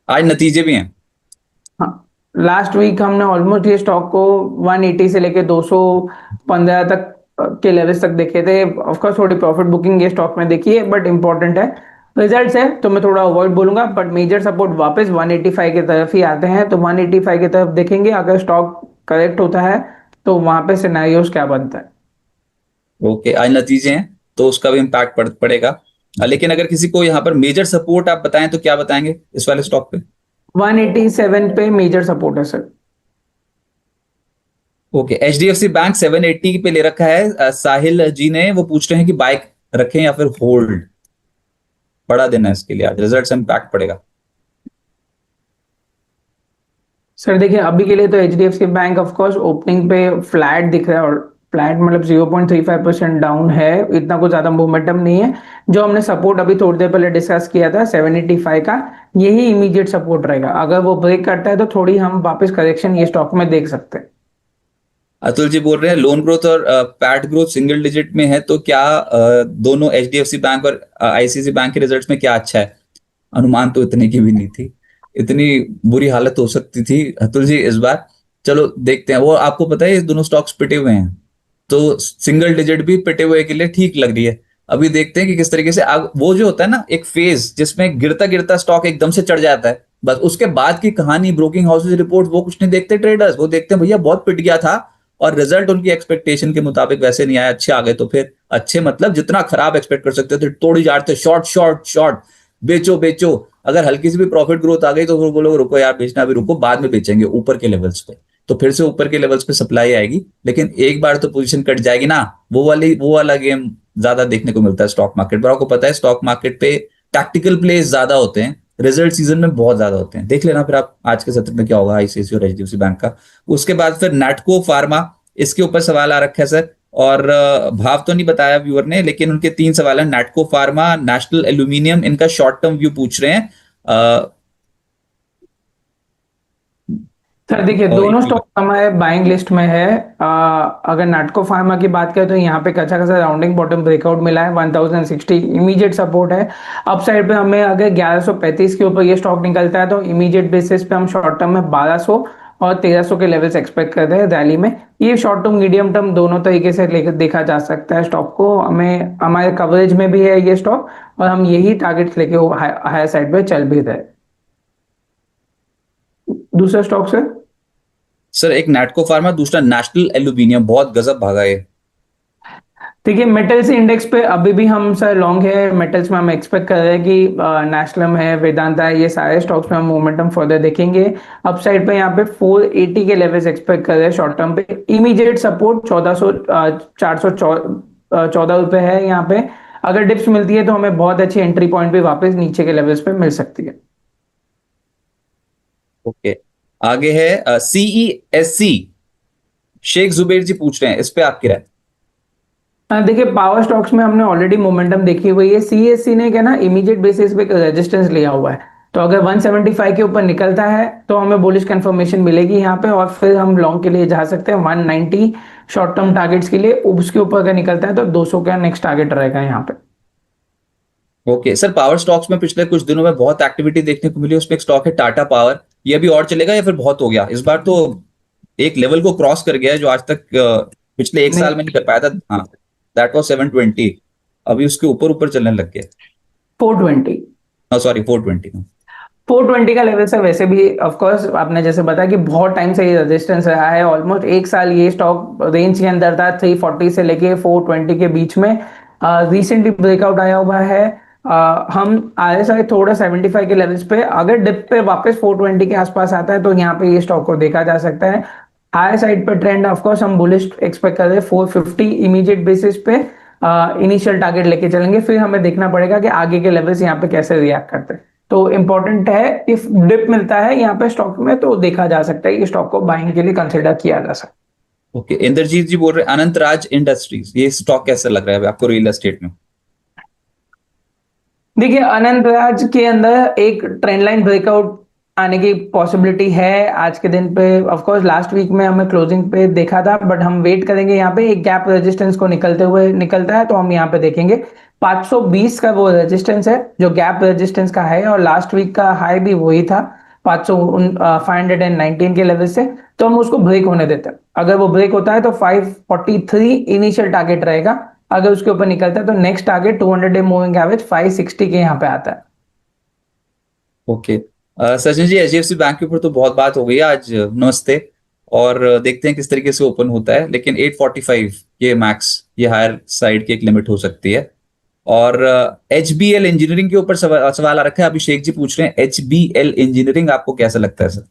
[SPEAKER 3] आज नतीजे भी हैं।
[SPEAKER 2] हाँ, लास्ट वीक हमने ऑलमोस्ट ये स्टॉक को 180 से लेके 215 तक के लेवल्स तक देखे थे। ऑफ कोर्स थोड़ी प्रॉफिट बुकिंग ये स्टॉक में देखी है, बट इंपॉर्टेंट है रिजल्ट्स है तो मैं थोड़ा अवॉइड बोलूंगा। बट मेजर सपोर्ट वापस 185 की तरफ ही आते हैं, तो 185 की तरफ देखेंगे। अगर स्टॉक करेक्ट होता है तो वहां पे सिनेरियोस क्या बनता है।
[SPEAKER 3] ओके, आज नतीजे हैं तो उसका भी इम्पैक्ट पड़ेगा। लेकिन अगर किसी को यहाँ पर मेजर सपोर्ट आप बताएं तो क्या बताएंगे इस वाले स्टॉक पे?
[SPEAKER 2] 187 पे मेजर सपोर्ट है सर।
[SPEAKER 3] ओके, एचडीएफसी बैंक 780 पे ले रखा है। साहिल जी ने वो पूछ रहे हैं कि बाइक रखें या फिर होल्ड। बड़ा दिन है इसके लिए, आज रिजल्ट से इम्पैक्ट पड़ेगा।
[SPEAKER 2] सर देखिए अभी के लिए तो H D F C bank of course opening पे फ्लैट दिख रहा है, और फ्लैट मतलब 0.35% डाउन है। इतना कुछ ज्यादा मोमेंटम नहीं है। जो हमने सपोर्ट अभी थोड़ी देर पहले डिस्कस किया था 785 का, यही इमीडिएट सपोर्ट रहेगा। अगर वो ब्रेक करता है तो थोड़ी हम वापस करेक्शन ये स्टॉक में देख सकते हैं।
[SPEAKER 3] अतुल जी बोल रहे हैं लोन ग्रोथ और पैट ग्रोथ सिंगल डिजिट में है, तो क्या दोनों एचडीएफसी बैंक और आईसीआईसी बैंक के रिजल्ट्स में क्या अच्छा है? अनुमान तो इतने की भी नहीं थी, इतनी बुरी हालत हो सकती थी अतुल जी इस बार। चलो देखते हैं। वो आपको पता है ये दोनों स्टॉक्स पिटे हुए हैं, तो सिंगल डिजिट भी पिटे हुए के लिए ठीक लग रही है। अभी देखते हैं कि किस तरीके से वो जो होता है ना एक फेज जिसमें गिरता गिरता स्टॉक एकदम से चढ़ जाता है, बस उसके बाद की कहानी ब्रोकिंग हाउसेज रिपोर्ट वो कुछ नहीं देखते ट्रेडर्स। वो देखते हैं भैया बहुत पिट गया था और रिजल्ट उनकी एक्सपेक्टेशन के मुताबिक वैसे नहीं आया, अच्छे आ गए तो फिर अच्छे मतलब जितना खराब एक्सपेक्ट कर सकते थे तोड़ी जाते, शॉर्ट शॉर्ट शॉर्ट, बेचो बेचो। अगर हल्की सी भी प्रॉफिट ग्रोथ आ गई तो वो लोग रुको यार, बेचना भी रुको, बाद में बेचेंगे ऊपर के लेवल्स पे। तो फिर से ऊपर के लेवल्स पे सप्लाई आएगी, लेकिन एक बार तो पोजीशन कट जाएगी ना। वो वाला गेम ज्यादा देखने को मिलता है स्टॉक मार्केट पर। आपको पता है स्टॉक मार्केट पे टैक्टिकल प्लेस ज्यादा होते हैं, रिजल्ट सीजन में बहुत ज्यादा होते हैं। देख लेना फिर आप आज के सत्र में क्या होगा आईसीआईसी और एचडीएफसी बैंक का। उसके बाद फिर नैटको फार्मा, इसके ऊपर सवाल आ रखा है सर, और भाव तो नहीं बताया व्यूअर ने, लेकिन उनके 3 सवाल है। नैटको फार्मा, नेशनल एल्यूमिनियम, इनका शॉर्ट टर्म व्यू पूछ रहे हैं।
[SPEAKER 2] सर देखिए दोनों स्टॉक हमारे बाइंग लिस्ट में है। अगर नाटको फार्मा की बात करें तो यहाँ पे अच्छा खासा राउंडिंग बॉटम ब्रेकआउट मिला है 1060 इमीडिएट सपोर्ट है। अप साइड पे हमें अगर 1135 के ऊपर ये स्टॉक निकलता है तो इमीडिएट बेसिस पे हम शॉर्ट टर्म में 1200 और 1300 के लेवल्स एक्सपेक्ट करते हैं रैली में। ये शॉर्ट टर्म मीडियम टर्म दोनों तरीके से लेकर देखा जा सकता है स्टॉक को। हमें हमारे कवरेज में भी है ये स्टॉक, और हम यही टारगेट्स लेके हायर साइड पे चल भी रहे। दूसरा स्टॉक
[SPEAKER 3] सर एक नैटको फार्मा, दूसरा नेशनल एल्यूमिनियम, बहुत गजब भागा है।
[SPEAKER 2] देखिए मेटल्स इंडेक्स पे अभी भी हम सर लॉन्ग है। मेटल्स में हम एक्सपेक्ट कर रहे हैं कि नेशनल है, वेदांता है, ये सारे स्टॉक्स में हम मोमेंटम फर्दर देखेंगे। अपसाइड पे यहाँ पे 480 के लेवल्स एक्सपेक्ट कर रहे हैं शॉर्ट टर्म पे। इमीडिएट सपोर्ट 414 रुपए है यहाँ पे। अगर डिप्स मिलती है तो हमें बहुत अच्छी एंट्री पॉइंट भी वापस नीचे के लेवल्स पे मिल सकती है।
[SPEAKER 3] ओके, आगे है सीईएससी, शेख जुबेर जी पूछ रहे हैं, इस पे आपकी राय?
[SPEAKER 2] देखिए पावर स्टॉक्स में हमने ऑलरेडी मोमेंटम देखी हुई है। सीएससी ने क्या ना इमीडिएट बेसिस पे रेजिस्टेंस लिया हुआ है, तो अगर 175 के ऊपर निकलता है तो हमें बुलिश कंफर्मेशन मिलेगी यहाँ पे, और फिर हम लॉन्ग के लिए जा सकते हैं 190 शॉर्ट टर्म टारगेट्स के लिए। उसके ऊपर अगर निकलता है तो 200 का नेक्स्ट टारगेट रहेगा यहाँ पे।
[SPEAKER 3] ओके सर, पावर स्टॉक्स में पिछले कुछ दिनों में बहुत एक्टिविटी देखने को मिली। उसमें एक स्टॉक है टाटा पावर, ये अभी और चलेगा या फिर बहुत हो गया? इस बार तो एक लेवल को क्रॉस कर गया है जो आज तक पिछले एक साल में नहीं कर पाया था। हाँ, दैट वाज 720, अभी उसके ऊपर ऊपर चलने लग गया।
[SPEAKER 2] 420,
[SPEAKER 3] सॉरी 420।
[SPEAKER 2] 420 का लेवल से वैसे भी ऑफ कोर्स आपने जैसे बताया कि बहुत टाइम से ये रेजिस्टेंस रहा है। ऑलमोस्ट एक साल ये स्टॉक रेंज के अंदर था 340 से लेके 420 के बीच में। रिसेंटली ब्रेकआउट आया हुआ है हम RSI थोड़ा 75 के लेवल्स पे, अगर डिप पे वापस 420 के आसपास आता है तो यहाँ पे ये स्टॉक को देखा जा सकता है। हायर साइड पे ट्रेंड ऑफ कोर्स हम बुलिश एक्सपेक्ट कर रहे हैं 450 इमीडिएट बेसिस पे, इनिशियल टारगेट लेके चलेंगे, फिर हमें देखना पड़ेगा कि आगे के लेवल्स यहाँ पे कैसे रिएक्ट करते हैं। तो इंपॉर्टेंट है, इफ डिप मिलता है यहाँ पे स्टॉक में तो देखा जा सकता है कि स्टॉक को बाइंग के लिए कंसिडर किया जा सकता है।
[SPEAKER 3] ओके, इंद्रजीत जी बोल रहे हैं अनंत राज इंडस्ट्रीज, ये स्टॉक कैसा लग रहा है आपको रियल एस्टेट में?
[SPEAKER 2] देखिए, अनंत राज के अंदर एक ट्रेंड लाइन ब्रेकआउट आने की पॉसिबिलिटी है आज के दिन पे। ऑफ कोर्स लास्ट वीक में हमें क्लोजिंग पे देखा था, बट हम वेट करेंगे यहाँ पे एक गैप रेजिस्टेंस को निकलते हुए निकलता है तो हम यहाँ पे देखेंगे 520 का वो रेजिस्टेंस है जो गैप रेजिस्टेंस का है, और लास्ट वीक का हाई भी वही था 519 के लेवल से। तो हम उसको ब्रेक होने देते हैं, अगर वो ब्रेक होता है तो 543 इनिशियल टारगेट रहेगा, अगर उसके ऊपर निकलता है तो next target 200 day moving average 560 के यहाँ पे आता है।
[SPEAKER 3] Okay, Sachin ji HDFC bank के ऊपर तो बहुत बात हो गई है आज, नमस्ते। और देखते हैं किस तरीके से ओपन होता है, लेकिन 845 ये मैक्स, ये हायर साइड की एक लिमिट हो सकती है। और HBL इंजीनियरिंग के ऊपर सवाल आ रखा है, अभिषेक जी पूछ रहे हैं HBL इंजीनियरिंग आपको कैसा लगता है सर?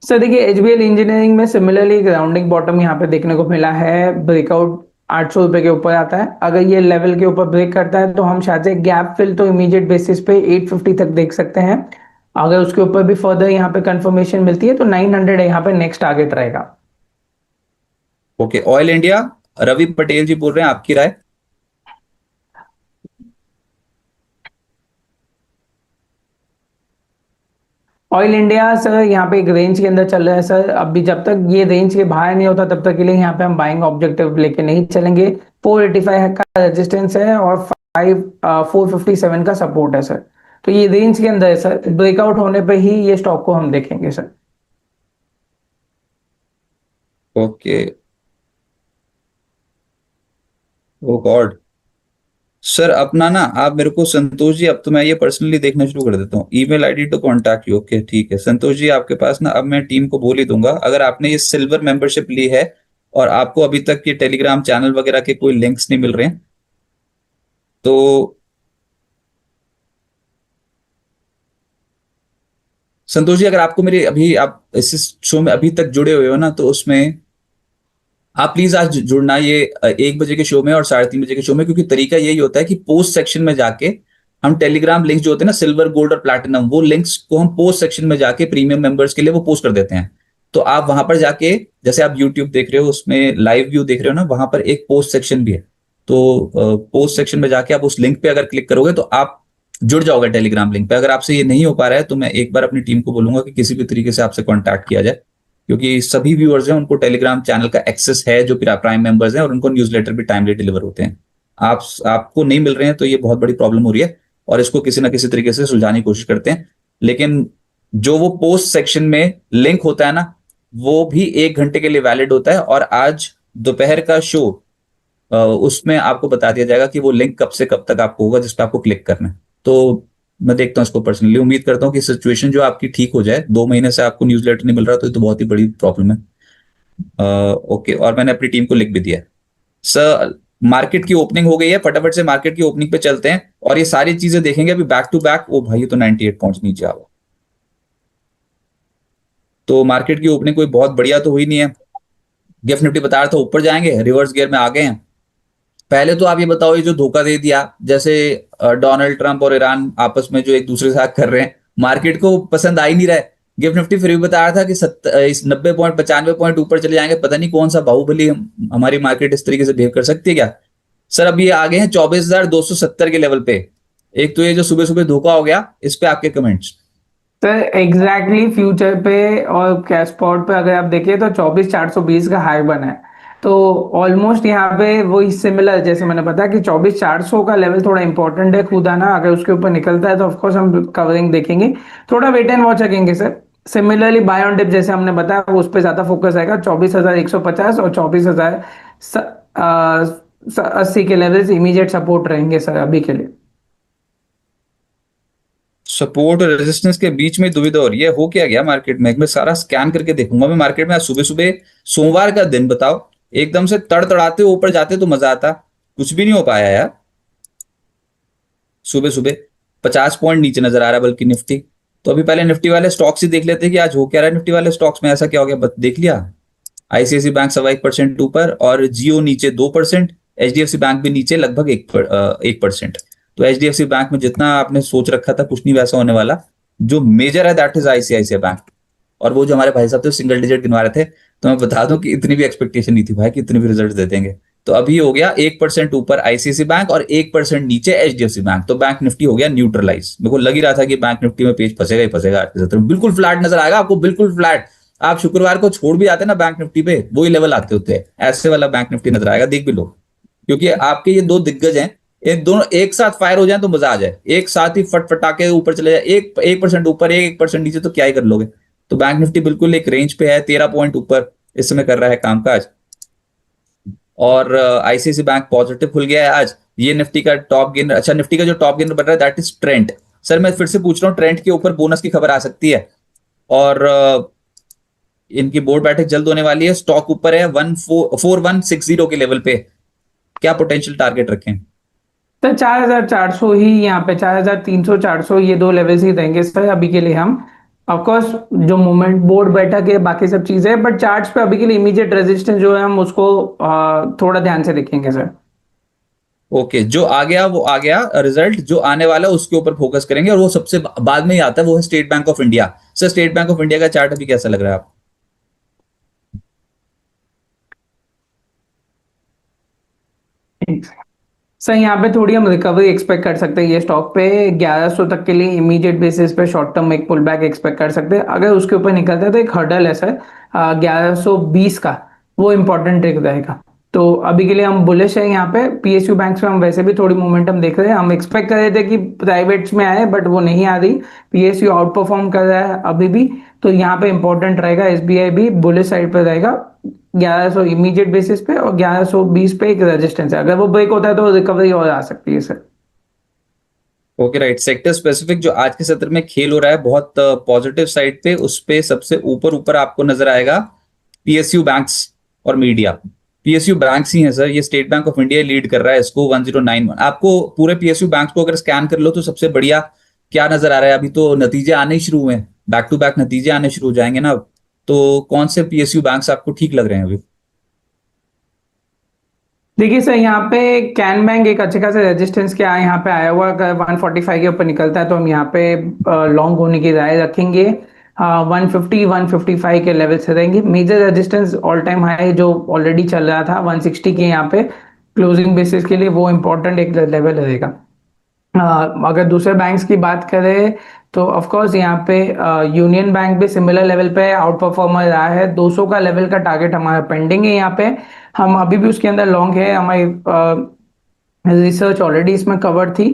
[SPEAKER 2] सर देखिए, HBL इंजीनियरिंग में सिमिलरली ग्राउंडिंग बॉटम यहाँ पे देखने को मिला है, ब्रेकआउट 800 रुपए के ऊपर आता है, अगर ये लेवल के ऊपर ब्रेक करता है तो हम शायद से गैप फिल तो इमीडिएट बेसिस पे 850 तक देख सकते हैं। अगर उसके ऊपर भी फर्दर यहाँ पे कंफर्मेशन मिलती है तो 900 यहाँ पे नेक्स्ट टारगेट रहेगा।
[SPEAKER 3] Okay, oil India, Ravi Patel ji बोल रहे हैं आपकी राय?
[SPEAKER 2] ऑयल इंडिया सर यहाँ पे एक रेंज के अंदर चल रहा है सर, अभी जब तक ये रेंज के बाहर नहीं होता तब तक के लिए यहाँ पे हम बाइंग ऑब्जेक्टिव लेके नहीं चलेंगे। 485 का रेजिस्टेंस है और 457 का सपोर्ट है सर, तो ये रेंज के अंदर है सर, ब्रेकआउट होने पे ही ये स्टॉक को हम देखेंगे सर।
[SPEAKER 3] ओके, ओ गॉड सर, अपना ना आप मेरे को संतोष जी, अब तो मैं ये पर्सनली देखना शुरू कर देता हूँ, email ID to contact you. Okay ठीक है संतोष जी, आपके पास ना अब मैं टीम को बोल ही दूंगा, अगर आपने ये सिल्वर मेंबरशिप ली है और आपको अभी तक ये टेलीग्राम चैनल वगैरह के कोई लिंक्स नहीं मिल रहे हैं तो संतोष जी, अगर आपको मेरे अभी आप इस शो में अभी तक जुड़े हुए हो ना, तो उसमें आप प्लीज आज जुड़ना, ये 1 बजे के शो में और 3:30 बजे के शो में, क्योंकि तरीका यही होता है कि पोस्ट सेक्शन में जाके हम टेलीग्राम लिंक्स जो होते हैं ना, सिल्वर गोल्ड और प्लैटिनम, वो लिंक्स को हम पोस्ट सेक्शन में जाके प्रीमियम मेंबर्स के लिए वो पोस्ट कर देते हैं। तो आप वहां पर जाके, जैसे आप यूट्यूब देख रहे हो उसमें लाइव व्यू देख रहे हो ना, वहां पर एक पोस्ट सेक्शन भी है, तो पोस्ट सेक्शन में जाके आप उस लिंक पे अगर क्लिक करोगे तो आप जुड़ जाओगे टेलीग्राम लिंक पे। अगर आपसे ये नहीं हो पा रहा है तो मैं एक बार अपनी टीम को बोलूंगा कि किसी भी तरीके से आपसे कॉन्टैक्ट किया जाए, क्योंकि सभी व्यूअर्स हैं उनको टेलीग्राम चैनल का एक्सेस है जो प्राइम मेंबर्स हैं, और उनको न्यूज़लेटर भी टाइमली डिलीवर होते हैं। आपको नहीं मिल रहे हैं तो ये बहुत बड़ी प्रॉब्लम हो रही है, और इसको किसी ना किसी तरीके से सुलझाने की कोशिश करते हैं। लेकिन जो वो पोस्ट सेक्शन में लिंक होता है ना, वो भी 1 घंटे के लिए वैलिड होता है, और आज दोपहर का शो उसमें आपको बता दिया जाएगा कि वो लिंक कब से कब तक आपको होगा जिस पर आपको क्लिक करना है। तो मैं देखता हूँ इसको पर्सनली, उम्मीद करता हूँ कि सिचुएशन जो आपकी ठीक हो जाए। 2 महीने से आपको न्यूज़लेटर नहीं मिल रहा तो ये तो बहुत ही बड़ी प्रॉब्लम है। ओके, और मैंने अपनी टीम को लिख भी दिया। सर मार्केट की ओपनिंग हो गई है, फटाफट से मार्केट की ओपनिंग पे चलते हैं और ये सारी चीजें देखेंगे अभी बैक टू बैक। ओ भाई, ये तो 98 पॉइंट्स नीचे आ गया, तो मार्केट की ओपनिंग कोई बहुत बढ़िया तो हुई नहीं है। गिफ्ट निफ्टी बता रहा था ऊपर जाएंगे, रिवर्स गियर में आ गए हैं। पहले तो आप ये बताओ, ये जो धोखा दे दिया, जैसे डोनाल्ड ट्रंप और ईरान आपस में जो एक दूसरे के साथ कर रहे हैं, मार्केट को पसंद आ ही नहीं रहा है। गिफ्ट निफ्टी फिर भी बता रहा था कि 90 पॉइंट 95 पॉइंट ऊपर चले जाएंगे, पता नहीं कौन सा बाहुबली हमारी मार्केट इस तरीके से बिहेव कर सकती है क्या। सर अब ये आ गए हैं 24,270 के लेवल पे। एक तो ये जो सुबह सुबह धोखा हो गया, इस पे आपके कमेंट्स।
[SPEAKER 2] सर एग्जैक्टली फ्यूचर पे और कैश स्पॉट पे अगर आप देखिए तो 24,420 का हाई बना है, तो ऑलमोस्ट यहाँ पे वही सिमिलर, जैसे मैंने बताया कि 24,400 का लेवल थोड़ा इंपॉर्टेंट है खुद आना, अगर उसके ऊपर निकलता है तो ऑफकोर्स हम कवरिंग देखेंगे, थोड़ा वेट एंड वॉच रखेंगे sir. Similarly buy on dip जैसे हमने बताया वो उस पर ज्यादा फोकस आएगा, 24,150 और 24,080 के लेवल्स इमीडिएट सपोर्ट रहेंगे सर अभी के लिए।
[SPEAKER 3] सपोर्ट और रेजिस्टेंस के बीच में दुविधा हो रही है, हो क्या गया मार्केट में? मैं सारा स्कैन करके देखूंगा मैं मार्केट में। आज सुबह सुबह सोमवार का दिन बताओ, एकदम से तड़तड़ाते ऊपर जाते तो मजा आता, कुछ भी नहीं हो पाया यार। सुबह सुबह 50 पॉइंट नीचे नजर आ रहा है बल्कि निफ्टी। तो अभी पहले निफ्टी वाले स्टॉक्स ही देख लेते हैं कि आज हो क्या रहा है निफ्टी वाले स्टॉक्स में, ऐसा क्या हो गया देख लिया। आईसीआईसी बैंक 1.25% ऊपर और जियो नीचे 2%, एचडीएफसी बैंक भी नीचे लगभग 1%। तो एचडीएफसी बैंक में जितना आपने सोच रखा था कुछ नहीं वैसा होने वाला। जो मेजर है दैट इज आईसीआईसीआई बैंक। और वो जो हमारे भाई साहब थे सिंगल डिजिट गिनवा रहे थे, तो मैं बता दूं कि इतनी भी एक्सपेक्टेशन नहीं थी भाई कि इतने भी रिजल्ट दे देंगे। तो अभी हो गया 1% ऊपर आईसीआईसी बैंक और 1% नीचे एचडीएफसी बैंक। तो बैंक निफ्टी हो गया न्यूट्रलाइज। मेरे को लग ही रहा था कि बैंक निफ्टी में पेज फंसेगा ही फंसेगा, बिल्कुल फ्लैट नजर आएगा आपको, बिल्कुल फ्लैट। आप शुक्रवार को छोड़ भी आते ना बैंक निफ्टी पे, वही लेवल आते होते हैं, ऐसे वाला बैंक निफ्टी नजर आएगा, देख भी लो। क्योंकि आपके ये दो दिग्गज हैं, ये दोनों एक साथ फायर हो जाए तो मजा आ जाए, एक साथ ही फटफटा के ऊपर चले जाए, 1% ऊपर 1% नीचे, तो क्या ही कर लोगे। तो बैंक निफ्टी बिल्कुल एक रेंज पे है, 13 पॉइंट ऊपर इस समय कर रहा है कामकाज। और आईसीआईसी बैंक पॉजिटिव खुल गया है आज। ये निफ्टी का टॉप गेनर, अच्छा निफ्टी का जो टॉप गेनर बन रहा है दैट इज ट्रेंड। सर मैं फिर से पूछ रहा हूँ, ट्रेंड के ऊपर बोनस की खबर आ सकती है और इनकी बोर्ड बैठक जल्द होने वाली है। स्टॉक ऊपर है 4160 के लेवल पे। क्या पोटेंशियल टारगेट रखें?
[SPEAKER 2] तो 4400 ही यहाँ पे, 4300 400 ये दो लेवल्स ही रहेंगे सर अभी के लिए हम। ऑफ कोर्स जो मूवमेंट बोर्ड बैठक है बाकी सब चीजें, बट चार्ट्स पे अभी के लिए इमीडिएट रेजिस्टेंस जो है हम उसको थोड़ा ध्यान से देखेंगे सर।
[SPEAKER 3] ओके, जो आ गया वो आ गया, रिजल्ट जो आने वाला है उसके ऊपर फोकस करेंगे, और वो सबसे बाद में ही आता है, वो है state bank of India. Sir state bank of India का चार्ट अभी कैसा लग रहा है आपको?
[SPEAKER 2] सर यहाँ पे थोड़ी हम रिकवरी एक्सपेक्ट कर सकते हैं, ये स्टॉक पे 1100 तक के लिए इमीडिएट बेसिस पे शॉर्ट टर्म एक पुल बैक एक्सपेक्ट कर सकते हैं। अगर उसके ऊपर निकलता है तो एक हर्डल है सर 1120 का, वो इंपॉर्टेंट ट्रिक रहेगा। तो अभी के लिए हम बुलिश है यहाँ पे। पीएसयू बैंक्स में हम वैसे भी थोड़ी मोमेंटम देख रहे हैं, हम एक्सपेक्ट कर रहे थे कि प्राइवेट्स में आए बट वो नहीं आ रही, पीएसयू आउट परफॉर्म कर रहा है अभी भी। तो यहाँ पे इंपॉर्टेंट रहेगा, एसबीआई भी बुलिश साइड पे रहेगा 1100 इमीडिएट बेसिस पे, और 1120 पे एक रेजिस्टेंस है, अगर वो ब्रेक होता है तो रिकवरी और आ सकती है sir.
[SPEAKER 3] Okay right, sector specific जो आज के सत्र में खेल हो रहा है बहुत पॉजिटिव साइड पे, उस पे सबसे ऊपर ऊपर आपको नजर आएगा पीएसयू बैंक्स और मीडिया। पीएसयू बैंक्स ही है सर, ये state bank of India lead कर रहा है इसको 1091। आपको पूरे पीएसयू बैंक्स को अगर स्कैन कर लो तो सबसे बढ़िया क्या नजर आ रहा है? अभी तो नतीजे आने ही शुरू हुए हैं, बैक टू बैक नतीजे आने शुरू हो जाएंगे ना। तो कौन से पीएसयू बैंक्स आपको ठीक लग रहे हैं अभी?
[SPEAKER 2] देखिए सर यहाँ पे कैन बैंक एक अच्छे खासे रेजिस्टेंस के यहाँ पे आया हुआ, अगर 145 के ऊपर निकलता है तो हम यहाँ पे लॉन्ग होने की राय रखेंगे। 150 155 के लेवल से रहेंगे। Major resistance all time high जो ऑलरेडी चल रहा था 160 के यहाँ पे क्लोजिंग बेसिस के लिए, वो इम्पोर्टेंट एक लेवल रहेगा। अगर दूसरे बैंक्स की बात करें तो ऑफ कोर्स यहाँ पे यूनियन बैंक भी सिमिलर लेवल पे आउट परफॉर्मर रहा है। 200 का लेवल का टारगेट हमारा पेंडिंग है यहाँ पे, हम अभी भी उसके अंदर लॉन्ग है। हमारी रिसर्च ऑलरेडी इसमें कवर थी।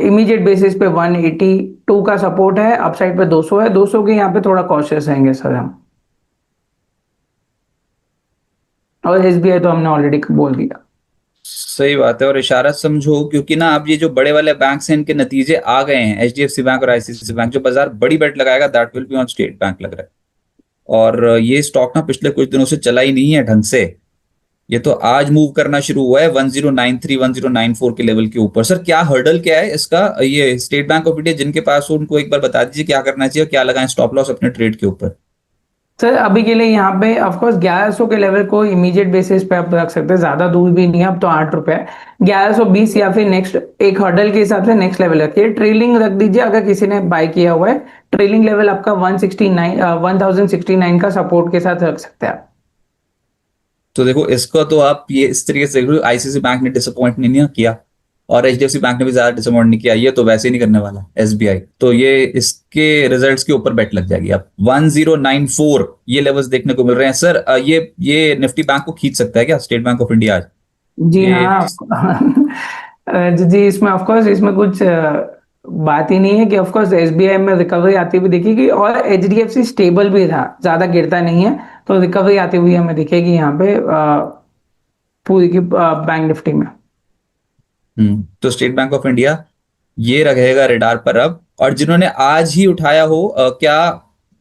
[SPEAKER 2] इमीडिएट बेसिस पे 182 का सपोर्ट है, अपसाइड पे 200 है। 200 के यहाँ पे थोड़ा कॉशियस रहेंगे सर हम। और एसबीआई तो हमने ऑलरेडी बोल दिया।
[SPEAKER 3] सही बात है, और इशारा समझो, क्योंकि ना अब ये जो बड़े वाले बैंक्स हैं इनके नतीजे आ गए हैं, एचडीएफसी बैंक और आईसीआईसी बैंक। जो बाजार बड़ी बेट लगाएगा that will be on state bank लग रहा है। और ये स्टॉक ना पिछले कुछ दिनों से चला ही नहीं है ढंग से, ये तो आज मूव करना शुरू हुआ है 1093 1094 के लेवल के ऊपर। सर क्या हर्डल क्या है इसका? ये स्टेट बैंक ऑफ इंडिया जिनके पास हो उनको एक बार बता दीजिए क्या करना चाहिए, क्या लगाएं स्टॉप लॉस अपने ट्रेड के ऊपर?
[SPEAKER 2] सर अभी के लिए यहाँ पे ऑफ कोर्स 1100 के लेवल को इमीडिएट बेसिस पे आप रख सकते हैं, ज्यादा दूर भी नहीं है, अब तो 8 रुपए। 1120 या फिर नेक्स्ट एक हर्डल के हिसाब से नेक्स्ट लेवल रखिए। ट्रेलिंग रख दीजिए अगर किसी ने बाय किया हुआ है। ट्रेलिंग लेवल आपका 1069 का सपोर्ट के साथ रख सकते हैं आप।
[SPEAKER 3] तो देखो इसको तो आप ये इस तरीके से देखो, आईसीआईसी बैंक ने डिसअपॉइंट नहीं किया और एचडीएफसी बैंक ने भी ज्यादा डिसअपॉइंट नहीं किया, ये तो वैसे ही नहीं करने वाला एसबीआई। तो ये इसके रिजल्ट्स के ऊपर बेट लग जाएगी। अब 1094 ये लेवल्स देखने को मिल रहे हैं सर। ये निफ्टी बैंक को खींच सकता है क्या स्टेट बैंक ऑफ इंडिया आज?
[SPEAKER 2] जी हाँ। जी इसमें ऑफ कोर्स इसमें कुछ बात ही नहीं है कि ऑफ कोर्स एसबीआई में रिकवरी आती हुई दिखेगी, और एचडीएफसी स्टेबल भी था, ज्यादा गिरता नहीं है, तो रिकवरी आती हुई हमें दिखेगी यहाँ पे पूरी की बैंक निफ्टी में।
[SPEAKER 3] तो स्टेट बैंक ऑफ इंडिया ये रहेगा रडार पर अब। और जिन्होंने आज ही उठाया हो क्या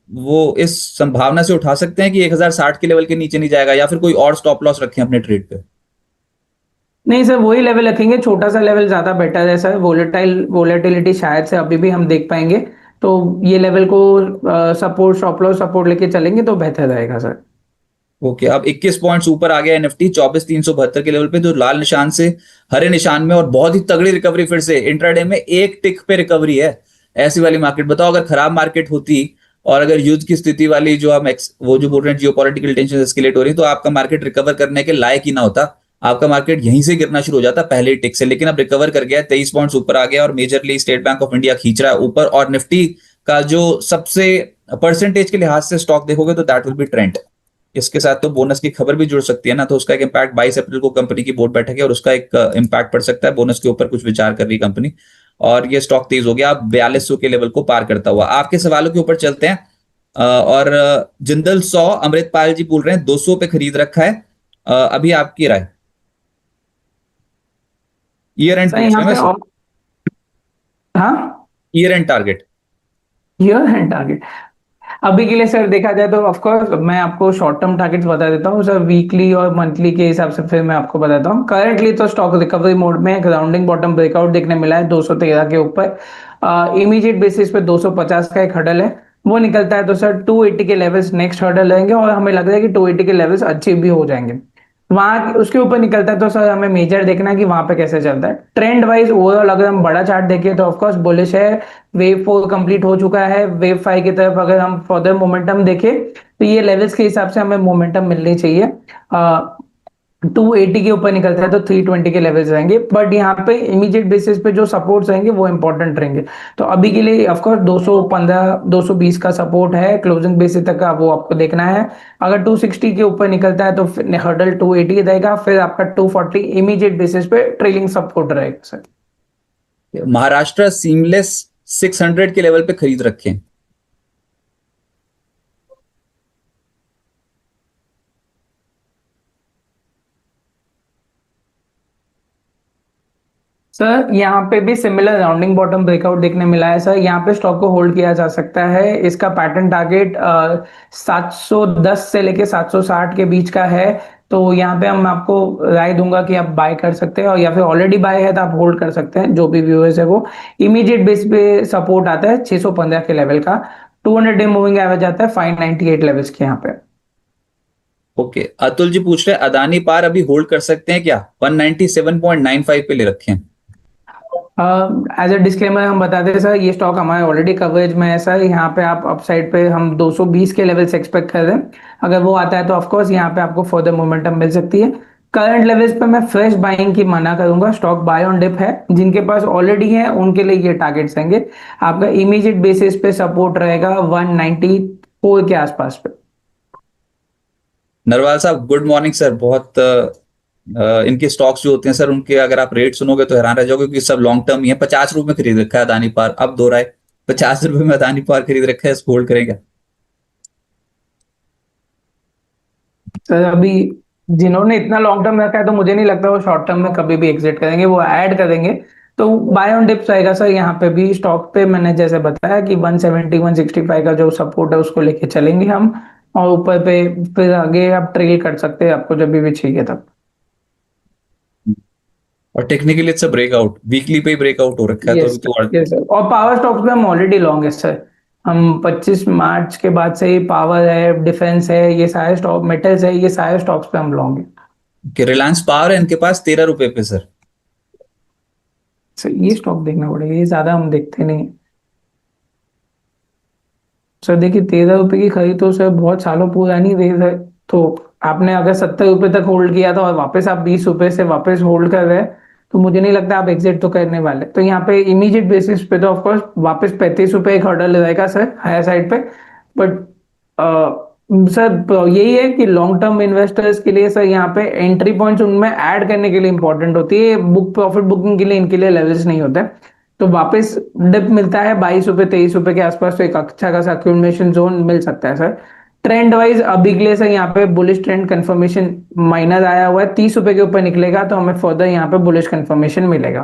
[SPEAKER 3] वो इस संभावना से उठा सकते हैं कि 1060 के लेवल के नीचे नहीं जाएगा, या फिर कोई और स्टॉप लॉस रखें अपने ट्रेड पे?
[SPEAKER 2] नहीं सर, वही लेवल रखेंगे, छोटा सा लेवल ज्यादा बेटर है सर। वोलेटिलिटी शायद से अभी भी हम देख पाएंगे, तो ये लेवल को सपोर्ट, स्टॉप लॉस सपोर्ट लेके चलेंगे तो बेहतर रहेगा सर।
[SPEAKER 3] ओके, अब 21 पॉइंट्स ऊपर आ गया एनएफटी 24,372 के लेवल पे, जो लाल निशान से हरे निशान में, और बहुत ही तगड़ी रिकवरी फिर से इंट्राडे में, एक टिक पे रिकवरी है। ऐसी वाली मार्केट बताओ, अगर खराब मार्केट होती और अगर युद्ध की स्थिति वाली जो हम वो जो बोल रहे हैं जियोपॉलिटिकल टेंशन एस्केलेट हो रही, तो आपका मार्केट रिकवर करने के लायक ही ना होता, आपका मार्केट यहीं से गिरना शुरू हो जाता पहले टिक से। लेकिन अब रिकवर कर गया, 23 पॉइंट्स ऊपर आ गया, और majorly state bank of India खींच रहा है ऊपर। और निफ्टी का जो सबसे परसेंटेज के लिहाज से स्टॉक देखोगे तो दैट विल बी ट्रेंड। इसके साथ तो बोनस की खबर भी जुड़ सकती है ना, तो उसका एक इम्पैक्ट 22 अप्रैल को कंपनी की बोर्ड बैठक है और उसका एक इम्पैक्ट पड़ सकता है, बोनस के ऊपर कुछ विचार कर रही कंपनी, और ये स्टॉक तेज हो गया, अब 4200 के लेवल को पार करता हुआ। आपके सवालों के ऊपर चलते हैं। और जिंदल 100 अमृतपाल जी बोल रहे हैं 200 पे खरीद रखा है, अभी आपकी राय। ईयर एंड
[SPEAKER 2] सर
[SPEAKER 3] पूछ
[SPEAKER 2] यहाँ
[SPEAKER 3] रहे हैं
[SPEAKER 2] पे
[SPEAKER 3] वैसे,
[SPEAKER 2] और, हाँ,
[SPEAKER 3] year and target.
[SPEAKER 2] Year and target अभी के लिए सर देखा जाए तो ऑफ कोर्स मैं आपको शॉर्ट टर्म टारगेट्स बता देता हूँ सर, वीकली और मंथली के हिसाब से फिर मैं आपको बताता हूँ। करंटली तो स्टॉक रिकवरी मोड में, राउंडिंग बॉटम ब्रेकआउट देखने मिला है 213 के ऊपर। इमीडिएट बेसिस पे 250 का एक हर्डल है, वो निकलता है तो सर 280 के लेवल्स नेक्स्ट हर्डल रहेंगे, और हमें लग रहा है कि 280 के लेवल्स अचीव भी हो जाएंगे। वहां उसके ऊपर निकलता है तो सर हमें मेजर देखना है कि वहां पे कैसे चलता है। ट्रेंड वाइज ओवरऑल अगर हम बड़ा चार्ट देखें तो ऑफकोर्स बुलिश है। वेव 4 कंप्लीट हो चुका है, वेव 5 की तरफ अगर हम फर्दर मोमेंटम देखें तो ये लेवल्स के हिसाब से हमें मोमेंटम मिलनी चाहिए। 280 के ऊपर निकलता है तो 320 के लेवल्स रहेंगे, बट यहाँ पे इमीडिएट बेसिस पे जो सपोर्ट्स रहेंगे वो इंपॉर्टेंट रहेंगे। तो अभी के लिए ऑफकोर्स 215 220 का सपोर्ट है क्लोजिंग बेसिस तक का, वो आपको देखना है। अगर 260 के ऊपर निकलता है तो फिर हर्डल 280 रहेगा, फिर आपका 240 इमीडिएट बेसिस पे ट्रेलिंग सपोर्ट रहेगा सर।
[SPEAKER 3] महाराष्ट्र सीमलेस 600 के लेवल पे खरीद रखे हैं।
[SPEAKER 2] सर यहाँ पे भी सिमिलर राउंडिंग बॉटम ब्रेकआउट देखने मिला है सर, यहाँ पे स्टॉक को होल्ड किया जा सकता है। इसका पैटर्न टारगेट 710 से लेके 760 के बीच का है, तो यहाँ पे हम आपको राय दूंगा कि आप बाय कर सकते हैं, और या फिर ऑलरेडी बाय है तो आप होल्ड कर सकते हैं। जो भी व्यूअर्स है वो इमीडिएट बेस पे सपोर्ट आता है 615 के लेवल का, 200 डे मूविंग एवरेज आता है 598 लेवल्स के यहाँ पे।
[SPEAKER 3] ओके, अतुल जी पूछ रहे हैं अदानी पार अभी होल्ड कर सकते हैं क्या, 197.95 पे ले रखे हैं।
[SPEAKER 2] एज अ डिस्क्लेमर हम बताते हैं सर, ये स्टॉक हमारे ऑलरेडी कवरेज में है सर। यहाँ पे आप अपसाइड पे हम 220 के लेवल से एक्सपेक्ट कर रहे हैं, अगर वो आता है तो ऑफकोर्स यहाँ पे आपको फर्दर मोमेंटम मिल सकती है। करंट लेवल्स पे मैं फ्रेश बाइंग की मना करूंगा, स्टॉक बाय ऑन डिप है। जिनके पास ऑलरेडी है उनके लिए ये टारगेट्स रहेंगे। आपका इमीडिएट बेसिस पे सपोर्ट रहेगा 194 के आसपास पे।
[SPEAKER 3] नरवाल साहब गुड मॉर्निंग सर, बहुत इनके स्टॉक्स जो होते हैं सर, उनके अगर आप रेट सुनोगे तो हैरान रह जाओगे, क्योंकि सब लॉन्ग टर्म ही है। 50 रुपए में खरीद रखा है अदानी पार, अब दो राय, 50 रुपए में अदानी पार खरीद रखा है, इसको होल्ड करेंगे।
[SPEAKER 2] सर अभी जिन्होंने इतना लॉन्ग टर्म रखा है तो मुझे नहीं लगता वो शॉर्ट टर्म में कभी भी एग्जिट करेंगे, वो ऐड करेंगे। तो बाय ऑन डिप्स आएगा सर। यहाँ पे भी स्टॉक पे मैंने जैसे बताया कि 170 165 का जो सपोर्ट है उसको लेके चलेंगे हम, और ऊपर पे फिर आगे आप ट्रेल कर सकते हैं आपको जब भी चाहिए तब।
[SPEAKER 3] और technically it's a breakout, weekly पे ही ब्रेकआउट हो रखा है, तो
[SPEAKER 2] यस
[SPEAKER 3] अभी
[SPEAKER 2] सर,
[SPEAKER 3] तो और
[SPEAKER 2] यस सर। और पावर स्टॉक्स में हम ऑलरेडी लॉन्ग है सर। हम 25 मार्च के बाद से ही पावर है, डिफेंस है, ये सारे स्टॉक, मेटल्स है, ये सारे स्टॉक्स पे हम लॉन्ग है
[SPEAKER 3] कि रिलायंस पावर है इनके पास 13 रुपए पे सर।
[SPEAKER 2] सर। ये स्टॉक देखना पड़ेगा, ये ज्यादा हम देखते नहीं सर। देखिए 13 रुपए की खरीद तो सर बहुत सालों पुरानी रेस है। तो आपने अगर 70 रुपए तक होल्ड किया था और वापस आप 20 रुपए से वापस होल्ड कर रहे हैं, तो मुझे नहीं लगता आप एग्जिट तो करने वाले। तो यहाँ पे इमीडिएट बेसिस पे तो ऑफकोर्स वापस 35 रुपए एक हर्डल रहेगा सर हायर साइड पे। बट सर यही है कि लॉन्ग टर्म इन्वेस्टर्स के लिए सर यहाँ पे एंट्री पॉइंट्स उनमें ऐड करने के लिए इंपॉर्टेंट होती है, बुक प्रॉफिट बुकिंग के लिए इनके लिए लेवल्स नहीं होते। तो वापस डिप मिलता है 22 रुपए 23 रुपए के आसपास, तो एक अच्छा खासा अक्यूमुलेशन जोन मिल सकता है सर। ट्रेंड वाइज अभी के लिए सर यहाँ पे बुलिश ट्रेंड कंफर्मेशन माइनस आया हुआ है, 30 रुपए के ऊपर निकलेगा तो हमें फर्दर यहाँ पे बुलिश कंफर्मेशन मिलेगा।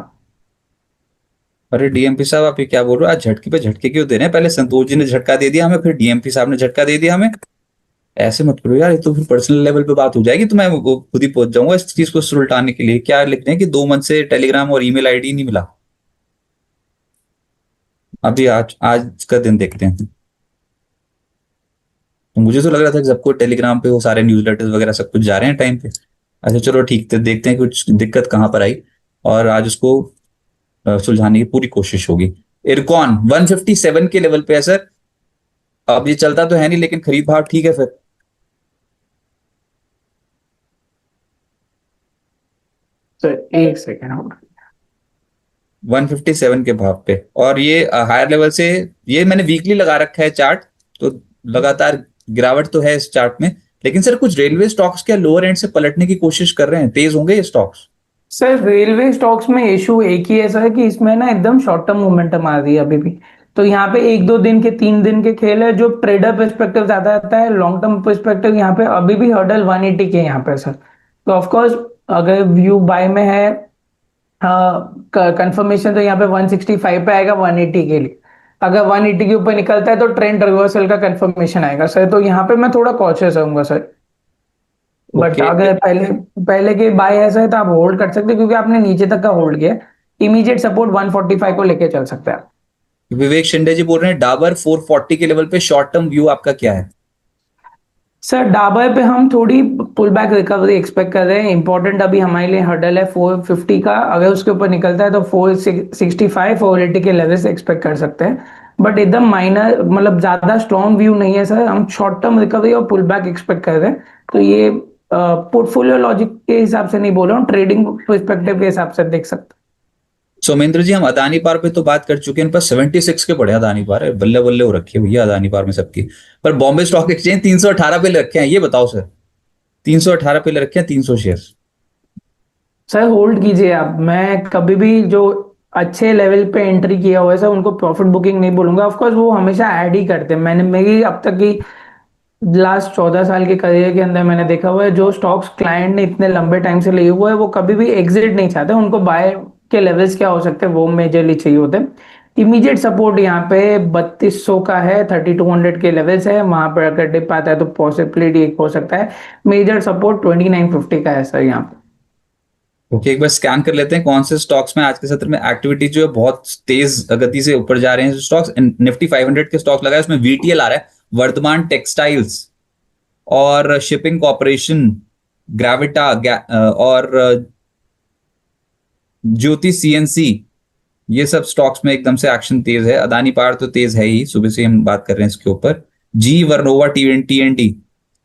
[SPEAKER 3] अरे डीएमपी साहब आप ये क्या बोल रहे हो, आज झटके पे झटके क्यों दे रहे हैं, पहले संतोष जी ने झटका दे दिया हमें, फिर डीएमपी साहब ने झटका दे दिया हमें। ऐसे मत करो यार, ये तो फिर पर्सनल लेवल पे बात हो जाएगी, तो मैं वो खुद ही पहुंच जाऊंगा इस चीज को सुलटाने के लिए। क्या लिख रहे हैं कि 2 मंथ से टेलीग्राम और ईमेल आईडी नहीं मिला। अभी आज आज का दिन देखते हैं। तो मुझे तो लग रहा था कि सबको टेलीग्राम पे वो सारे न्यूज़लेटर्स वगैरह सब कुछ जा रहे हैं टाइम पे। अच्छा चलो ठीक, तो देखते हैं कुछ दिक्कत कहाँ पर आई, और आज उसको सुलझाने की पूरी कोशिश होगी। इरकॉन 157 के लेवल पे है सर। अब ये चलता तो है नहीं, लेकिन खरीद भाव ठीक है फिर।
[SPEAKER 2] सर एक सेकेंड होल्ड।
[SPEAKER 3] 157 के भाव पे, और ये हायर लेवल से, ये मैंने वीकली लगा रखा है चार्ट, तो लगातार गिरावट तो है इस चार्ट में। लेकिन सर कुछ रेलवे स्टॉक्स क्या लोअर एंड से पलटने की कोशिश कर रहे हैं, तेज होंगे ये स्टॉक्स?
[SPEAKER 2] सर रेलवे स्टॉक्स में इशू एक ही ऐसा है कि इसमें ना एकदम शॉर्ट टर्म मोमेंटम आ रही है अभी भी। तो यहाँ पे 1-2 दिन के 3 दिन के खेल है, जो ट्रेडर पर्सपेक्टिव ज्यादा आता है, लॉन्ग टर्म पर्सपेक्टिव यहाँ पे अभी भी हर्डल 180 के यहाँ पे सर। तो ऑफ कोर्स अगर व्यू बाय में है, कंफर्मेशन तो यहाँ पे 165 पे आएगा 180 के लिए। अगर 180 के ऊपर निकलता है तो ट्रेंड रिवर्सल का कंफर्मेशन आएगा सर, तो यहाँ पे मैं थोड़ा कॉशियस रहूंगा सर। But
[SPEAKER 3] okay.
[SPEAKER 2] अगर पहले पहले के बाय ऐसा है तो आप होल्ड कर सकते हैं, क्योंकि आपने नीचे तक का होल्ड किया। इमीडिएट सपोर्ट 145 को लेके चल सकते हैं।
[SPEAKER 3] विवेक शिंदे जी बोल रहे हैं डाबर 440 के लेवल पे शॉर्ट टर्म व्यू आपका क्या है?
[SPEAKER 2] सर डाबर पे हम थोड़ी पुल बैक रिकवरी एक्सपेक्ट कर रहे हैं। इंपॉर्टेंट अभी हमारे लिए हर्डल है 450 का, अगर उसके ऊपर निकलता है तो 465 480 के लेवल से एक्सपेक्ट कर सकते हैं। बट एकदम माइनर, मतलब ज्यादा स्ट्रॉन्ग व्यू नहीं है सर, हम शॉर्ट टर्म रिकवरी और पुल बैक एक्सपेक्ट कर रहे हैं। तो ये पोर्टफोलियो लॉजिक के हिसाब से नहीं बोल रहा हूँ, ट्रेडिंग पर्सपेक्टिव के हिसाब से देख सकते हैं।
[SPEAKER 3] सोमेंद्र जी, हम अदानी पार पे तो बात कर चुके हैं, इन पर 76 के पड़े अदानी पार है, बल्ले बल्ले हो रखी है भैया अदानी पार में सबकी। पर बॉम्बे स्टॉक एक्सचेंज 318 पे ले रखे हैं, ये बताओ सर, 318 पे ले रखे हैं 300 शेयर।
[SPEAKER 2] सर होल्ड कीजिए आप। मैं कभी भी जो अच्छे लेवल पे एंट्री किया हुआ है सर, उनको प्रॉफिट बुकिंग नहीं बोलूंगा। ऑफ कोर्स वो हमेशा ऐड ही करते हैं। मैंने मेरी अब तक की लास्ट 14 साल के करियर के अंदर मैंने देखा हुआ है, जो स्टॉक्स क्लाइंट ने इतने लंबे टाइम से लिए हुए है वो कभी भी एग्जिट नहीं चाहते। उनको बाय के लेवल्स क्या हो सकते हैं वो मेजरली चाहिए होते हैं। इमीडिएट सपोर्ट यहाँ पे 3200 का है, 3200 के लेवल्स है, वहां पर अगर डिप आता है तो पॉसिबिलिटी एक हो सकता है। मेजर सपोर्ट 2950 का है सर यहाँ पे।
[SPEAKER 3] ओके, एक बार स्कैन कर लेते हैं कौन से स्टॉक्स में आज के सत्र में एक्टिविटी जो है बहुत तेज गति से ऊपर जा रहे हैं स्टॉक्स। निफ्टी 500 के स्टॉक लगाए, उसमें वीटीएल आ रहा है, वर्धमान टेक्सटाइल्स और शिपिंग कॉर्पोरेशन, ग्रेविटा और ज्योति सीएनसी, ये सब स्टॉक्स में एकदम से एक्शन तेज है। अदानी पावर तो तेज है ही, सुबह से हम बात कर रहे हैं इसके ऊपर। GE Vernova TND,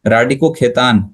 [SPEAKER 3] Radico Khaitan,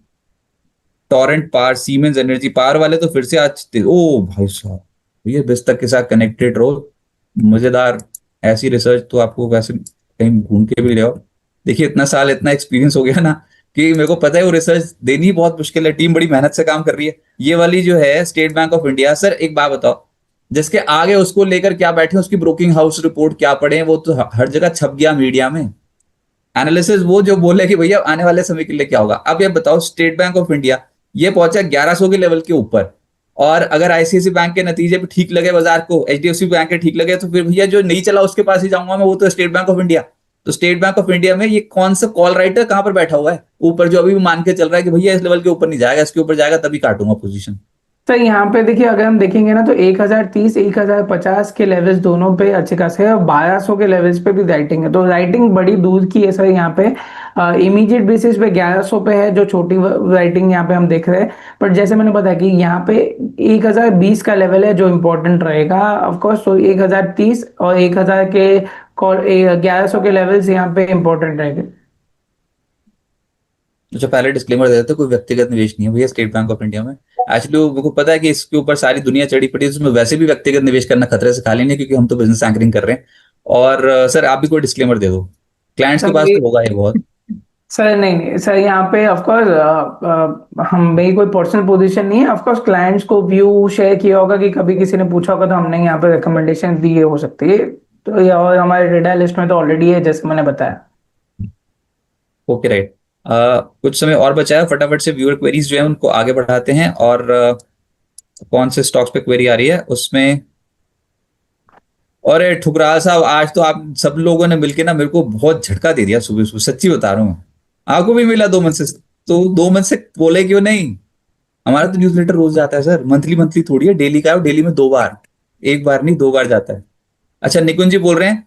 [SPEAKER 3] Torrent power, Siemens energy, power वाले तो फिर से आज ओ भाई साहब, ये बिस्तर के साथ कनेक्टेड रहो, मजेदार। ऐसी रिसर्च तो आपको वैसे कहीं घूम के भी ले आओ। देखिए इतना साल इतना एक्सपीरियंस हो गया ना, कि मेरे को पता है वो रिसर्च देनी बहुत मुश्किल है, टीम बड़ी मेहनत से काम कर रही है। ये वाली जो है state bank of India, sir एक बात बताओ, जिसके आगे उसको लेकर क्या बैठे, उसकी ब्रोकिंग हाउस रिपोर्ट क्या पढ़े, वो तो हर जगह छप गया मीडिया में। एनालिसिस वो जो बोले कि भैया आने वाले समय के लिए क्या होगा। अब ये बताओ, स्टेट बैंक ऑफ इंडिया ये पहुंचा 1100 के लेवल के ऊपर, और अगर आईसीआईसी बैंक के नतीजे भी ठीक लगे बाजार को, एचडीएफसी बैंक के ठीक लगे, तो फिर भैया जो नहीं चला उसके पास ही जाऊंगा मैं, वो तो स्टेट बैंक ऑफ इंडिया। तो स्टेट बैंक ऑफ इंडिया में ये कौन सा कॉल राइटर कहां पर बैठा हुआ है ऊपर, जो अभी भी मान के चल रहा है कि भैया इस लेवल के ऊपर नहीं जाएगा, इसके ऊपर जाएगा तभी काटूंगा पोजीशन।
[SPEAKER 2] तो यहाँ पे देखिए, अगर हम देखेंगे ना तो 1030 1050 के लेवल्स दोनों पे अच्छे खासे है, और 1200 के लेवल्स पे भी राइटिंग है। तो राइटिंग बड़ी दूर की है सर यहाँ पे। इमीडिएट बेसिस पे 1100 पे है जो छोटी राइटिंग यहाँ पे हम देख रहे हैं। बट जैसे मैंने बताया कि यहाँ पे 1020 का लेवल है जो इम्पोर्टेंट रहेगा ऑफकोर्स। तो 1030 और 1000 के कॉल 1100 के लेवल्स यहाँ पे इम्पोर्टेंट रहेंगे।
[SPEAKER 3] अच्छा पहले डिस्क्लेमर दे देते, कोई व्यक्तिगत निवेश नहीं है भैया स्टेट बैंक ऑफ इंडिया में। एक्चुअली मेरे को पता है कि इसके ऊपर सारी दुनिया चढ़ी पड़ी है, उसमें वैसे भी व्यक्तिगत निवेश करना खतरे से खाली नहीं है, क्योंकि हम तो बिजनेस एंकरिंग कर रहे हैं। और सर आप भी कोई डिस्क्लेमर दे दो, क्लाइंट्स के
[SPEAKER 2] सर
[SPEAKER 3] पास
[SPEAKER 2] ये
[SPEAKER 3] तो होगा ही बहुत।
[SPEAKER 2] सर नहीं नहीं सर, यहाँ पे ऑफ कोर्स हम मेरी कोई पर्सनल पोजीशन नहीं है। ऑफ कोर्स क्लाइंट्स को व्यू शेयर किया होगा कि कभी किसी ने पूछा होगा तो हमने यहाँ पे रिकमेंडेशन दी है, हो सकती है। तो ये और हमारे रेडा लिस्ट में तो ऑलरेडी है जैसे मैंने बताया।
[SPEAKER 3] Okay right. कुछ समय और बचा है, फटाफट से व्यूअर क्वेरीज जो है उनको आगे बढ़ाते हैं। और कौन से स्टॉक्स पे क्वेरी आ रही है उसमें। और ठुकराल साहब, आज तो आप सब लोगों ने मिलकर ना मेरे को बहुत झटका दे दिया सुबह सुबह, सच्ची बता रहा हूँ। आपको भी मिला 2 मंथ से, तो 2 मंथ से बोले क्यों नहीं? हमारा तो न्यूज़लेटर रोज जाता है सर, मंथली मंथली थोड़ी है, डेली का है, डेली में 2 बार, एक बार नहीं 2 बार जाता है। अच्छा निकुंज जी बोल रहे हैं,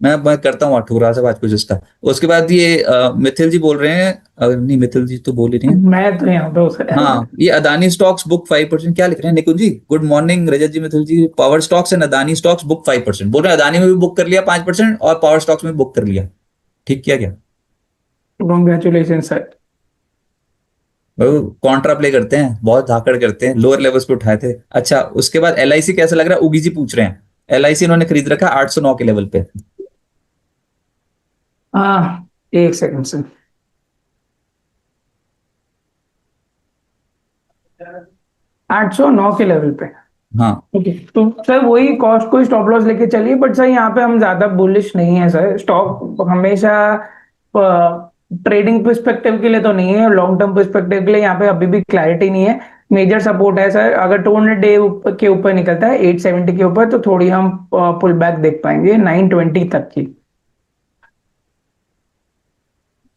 [SPEAKER 3] मैं करता हूँ ठुकरा से बात कुछ इसका। उसके बाद ये मिथिल जी बोल रहे हैं, नहीं मिथिल जी तो बोल ही रहे हैं।
[SPEAKER 2] मैं तो यहाँ पे उसे
[SPEAKER 3] हाँ ये अदानी स्टॉक्स बुक 5%, क्या लिख रहे हैं Nikunj ji? Good morning Rajat ji, Mithil ji. Power stocks and Adani stocks book 5%, बोल रहे हैं अदानी में भी बुक कर लिया 5% और पावर स्टॉक्स में बुक कर लिया। ठीक किया क्या?
[SPEAKER 2] Congratulation sir.
[SPEAKER 3] कॉन्ट्रा प्ले करते हैं, बहुत धाकड़ करते हैं, लोअर लेवल्स पे उठाए थे। अच्छा उसके बाद एलआईसी कैसा लग रहा है? उगी जी पूछ रहे हैं, एलआईसी इन्होंने खरीद रखा 809 के लेवल पे।
[SPEAKER 2] हाँ, एक सेकंड सर। 809 के लेवल पे।
[SPEAKER 3] हाँ
[SPEAKER 2] ओके, तो सर वही कॉस्ट को स्टॉप लॉस लेके चलिए, बट सर यहाँ पे हम ज्यादा बुलिश नहीं है सर। स्टॉक हमेशा ट्रेडिंग पर्सपेक्टिव के लिए तो नहीं है, लॉन्ग टर्म पर्सपेक्टिव के लिए यहाँ पे अभी भी क्लैरिटी नहीं है। मेजर सपोर्ट है सर, अगर 200 डे के ऊपर निकलता है 870 के ऊपर, तो थोड़ी हम पुल बैक देख पाएंगे 920 तक की।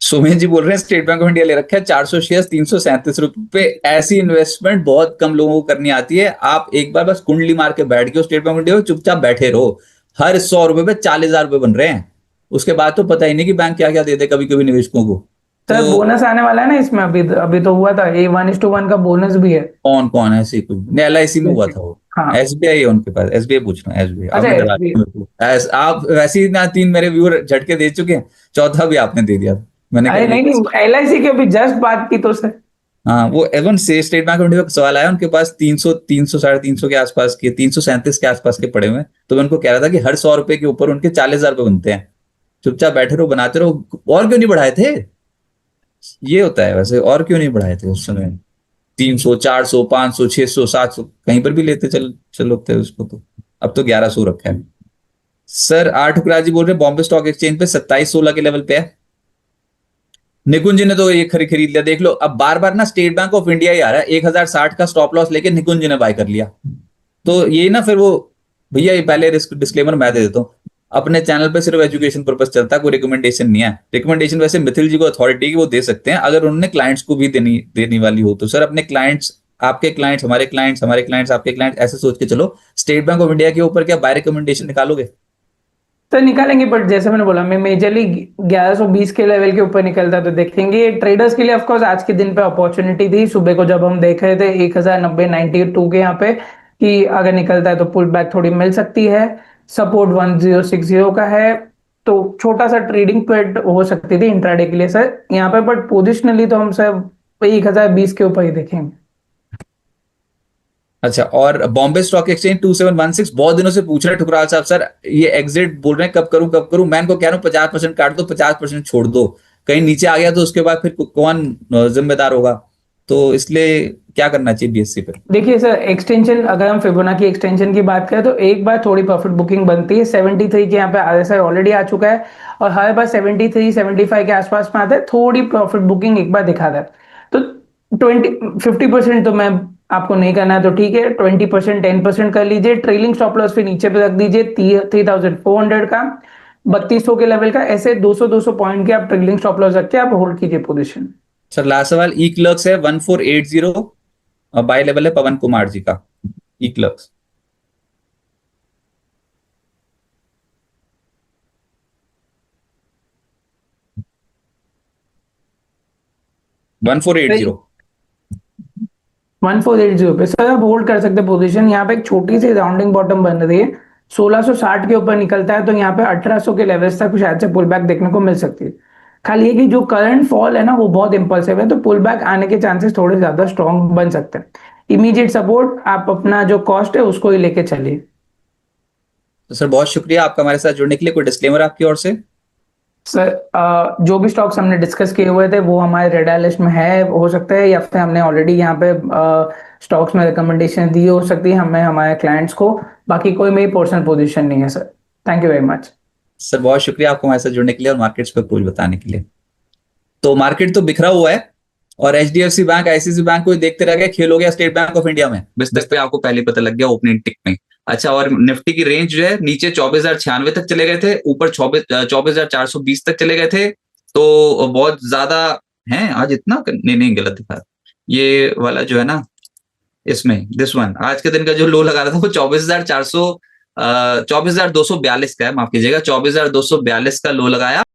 [SPEAKER 3] सुमेश जी बोल रहे हैं स्टेट बैंक ऑफ इंडिया ले रखा है 400 शेयर 337 रुपए। ऐसी इन्वेस्टमेंट बहुत कम लोगों को करनी आती है। आप एक बार बस कुंडली मार के बैठ गए स्टेट बैंक ऑफ इंडिया में, चुपचाप बैठे रहो। हर 100 रुपए पे 40,000 रुपए बन रहे हैं। उसके बाद तो पता ही नहीं कि बैंक क्या क्या दे दे कभी कभी निवेशकों को।
[SPEAKER 2] सर
[SPEAKER 3] तो
[SPEAKER 2] बोनस आने वाला है ना इसमें, अभी अभी तो हुआ था, ये 1:1 का बोनस भी है।
[SPEAKER 3] कौन कौन है? ऐसे कुछ एलआईसी में हुआ था वो।
[SPEAKER 2] हाँ।
[SPEAKER 3] एसबीआई है उनके पास, एसबीआई पूछ रहा हूँ, एसबीआई
[SPEAKER 2] अच्छा,
[SPEAKER 3] आपने डरा दिया मेरे को। आप वैसे ही ना 3 मेरे व्यूअर झटके दे चुके हैं, चौथा भी आपने दे दिया। मैंने कहा
[SPEAKER 2] अरे
[SPEAKER 3] ये
[SPEAKER 2] नहीं नहीं, LIC की अभी जस्ट बात की तो सर।
[SPEAKER 3] हाँ वो एवन से स्टेट बैंक ऑफ इंडिया का सवाल आया, उनके पास 300 300 350 के आसपास के 337 के आसपास के पड़े हुए हैं। तो मैं उनको कह रहा था कि हर 100 रुपए के ऊपर उनके 40,000 रुपए बनते हैं। चुपचाप बैठे रहो, बनाते रहो। और क्यों नहीं बढ़ाए थे? ये होता है वैसे, और क्यों नहीं बढ़ाए थे उस समय? 300 400 500 600 700 कहीं पर भी लेते चल होते हैं उसको। तो अब तो 1100 रखा है। सर आर ठुकरार जी बोल रहे हैं बॉम्बे स्टॉक एक्सचेंज पे 27-16 के लेवल पे है। निकुंज जी ने तो ये खरीद लिया, देख लो। अब बार बार ना स्टेट बैंक ऑफ इंडिया ही आ रहा है, 1060 का स्टॉप लॉस लेके निकुंज जी ने बाय कर लिया। तो ये ना फिर वो, भैया ये पहले रिस्क डिस्क्लेमर मैं दे देता हूँ, अपने चैनल पे सिर्फ एजुकेशन पर्पस चलता है, कोई रिकमेंडेशन नहीं है। रिकमेंडेशन वैसे मिथिल जी को अथॉरिटी की वो दे सकते हैं, अगर उन्होंने क्लाइंट्स को भी देनी वाली हो तो। सर अपने क्लाइंट्स, आपके क्लाइंट्स हमारे क्लाइंट्स, हमारे क्लाइंट्स आपके क्लाइंट्स, ऐसे सोच के चलो। स्टेट बैंक ऑफ इंडिया के ऊपर क्या बाय रिकमेंडेशन निकालोगे?
[SPEAKER 2] तो निकालेंगे, बट जैसे मैंने बोला, मैं मेजरली 1120 के लेवल के ऊपर निकलता तो देखेंगे। ट्रेडर्स के लिए ऑफ कोर्स आज के दिन पे अपॉर्चुनिटी थी, सुबह को जब हम देख रहे थे 1090 के यहाँ पे, कि अगर निकलता है तो पुल बैक थोड़ी मिल सकती है। सपोर्ट 1060 का है, तो छोटा सा ट्रेडिंग पॉइंट हो सकती थी इंट्राडे के लिए सर यहाँ पे, बट पोजिशनली तो हम सर 1020 के ऊपर ही देखेंगे।
[SPEAKER 3] अच्छा और बॉम्बे स्टॉक एक्सचेंज 2716 बहुत दिनों से पूछ रहे हैं ठुकराल साहब, सर ये एग्जिट बोल रहे हैं, कब करूं? मैं इनको कह रहा हूं 50% काट दो, 50% छोड़ दो। कहीं नीचे आ गया तो उसके बाद फिर कौन जिम्मेदार होगा? तो इसलिए क्या करना चाहिए बीएससी पर?
[SPEAKER 2] देखिए सर, एक्सटेंशन, अगर हम फिबोनाची एक्सटेंशन की बात करें तो एक बार थोड़ी प्रॉफिट बुकिंग बनती है 73 के यहाँ पे RSI ऑलरेडी आ चुका है, और हर बार 73 75 के आसपास में आता है, थोड़ी प्रॉफिट बुकिंग एक बार दिखाता है। तो 50% तो मैं आपको नहीं करना है तो ठीक है, 20% 10% कर लीजिए। ट्रेलिंग स्टॉप लॉस फिर नीचे पे रख दीजिए 3400 का, 3200 के लेवल का, ऐसे 200 पॉइंट के आप ट्रेलिंग स्टॉप लॉस रख के आप होल्ड कीजिए पोजीशन।
[SPEAKER 3] सर लास्ट सवाल, ई क्लर्क्स है 1480, बाय लेवल है पवन कुमार जी का, eClerx. One four eight zero
[SPEAKER 2] 1480 पे सर आप होल्ड कर सकते पोजीशन। यहाँ पे एक छोटी सी राउंडिंग बॉटम बन रही है, 1660 के ऊपर निकलता है तो यहाँ पे 1800 के लेवल्स तक शायद से पुल बैक देखने को मिल सकती है। खाली ये कि जो करंट फॉल है ना वो बहुत इंपल्सिव है, तो पुल बैक आने के चांसेस थोड़े ज्यादा स्ट्रॉन्ग बन सकते हैं। इमीडिएट सपोर्ट आप अपना जो कॉस्ट है उसको ही लेके चलिए।
[SPEAKER 3] तो सर बहुत शुक्रिया आपका हमारे साथ जुड़ने के लिए। कोई डिस्क्लेमर आपकी ओर से?
[SPEAKER 2] सर जो भी स्टॉक्स हमने डिस्कस किए हुए थे वो हमारे रेड आई लिस्ट में है, हो सकता है, या फिर हमने ऑलरेडी यहाँ पे स्टॉक्स में रिकमेंडेशन दी हो सकती है हमें हमारे क्लाइंट्स को। बाकी कोई मेरी पर्सनल पोजीशन नहीं है sir. Thank you very much.
[SPEAKER 3] Sir बहुत शुक्रिया आपको हमारे साथ जुड़ने के लिए और मार्केट्स पर कुछ बताने के लिए। तो मार्केट तो बिखरा हुआ है और एचडीएफसी बैंक, आईसीआईसी बैंक को देखते रह गए, खेल हो गया स्टेट बैंक ऑफ इंडिया में। बिस्तर पे आपको पहले पता लग गया ओपनिंग टिक में। अच्छा और निफ्टी की रेंज जो है नीचे 24,096 तक चले गए थे, ऊपर 24,420 तक चले गए थे। तो बहुत ज्यादा है आज इतना, नहीं गलत दिखा, ये वाला जो है ना, इसमें दिस वन आज के दिन का जो लो लगा रहा था वो 24,242 का है, माफ कीजिएगा, 24,242 का लो लगाया।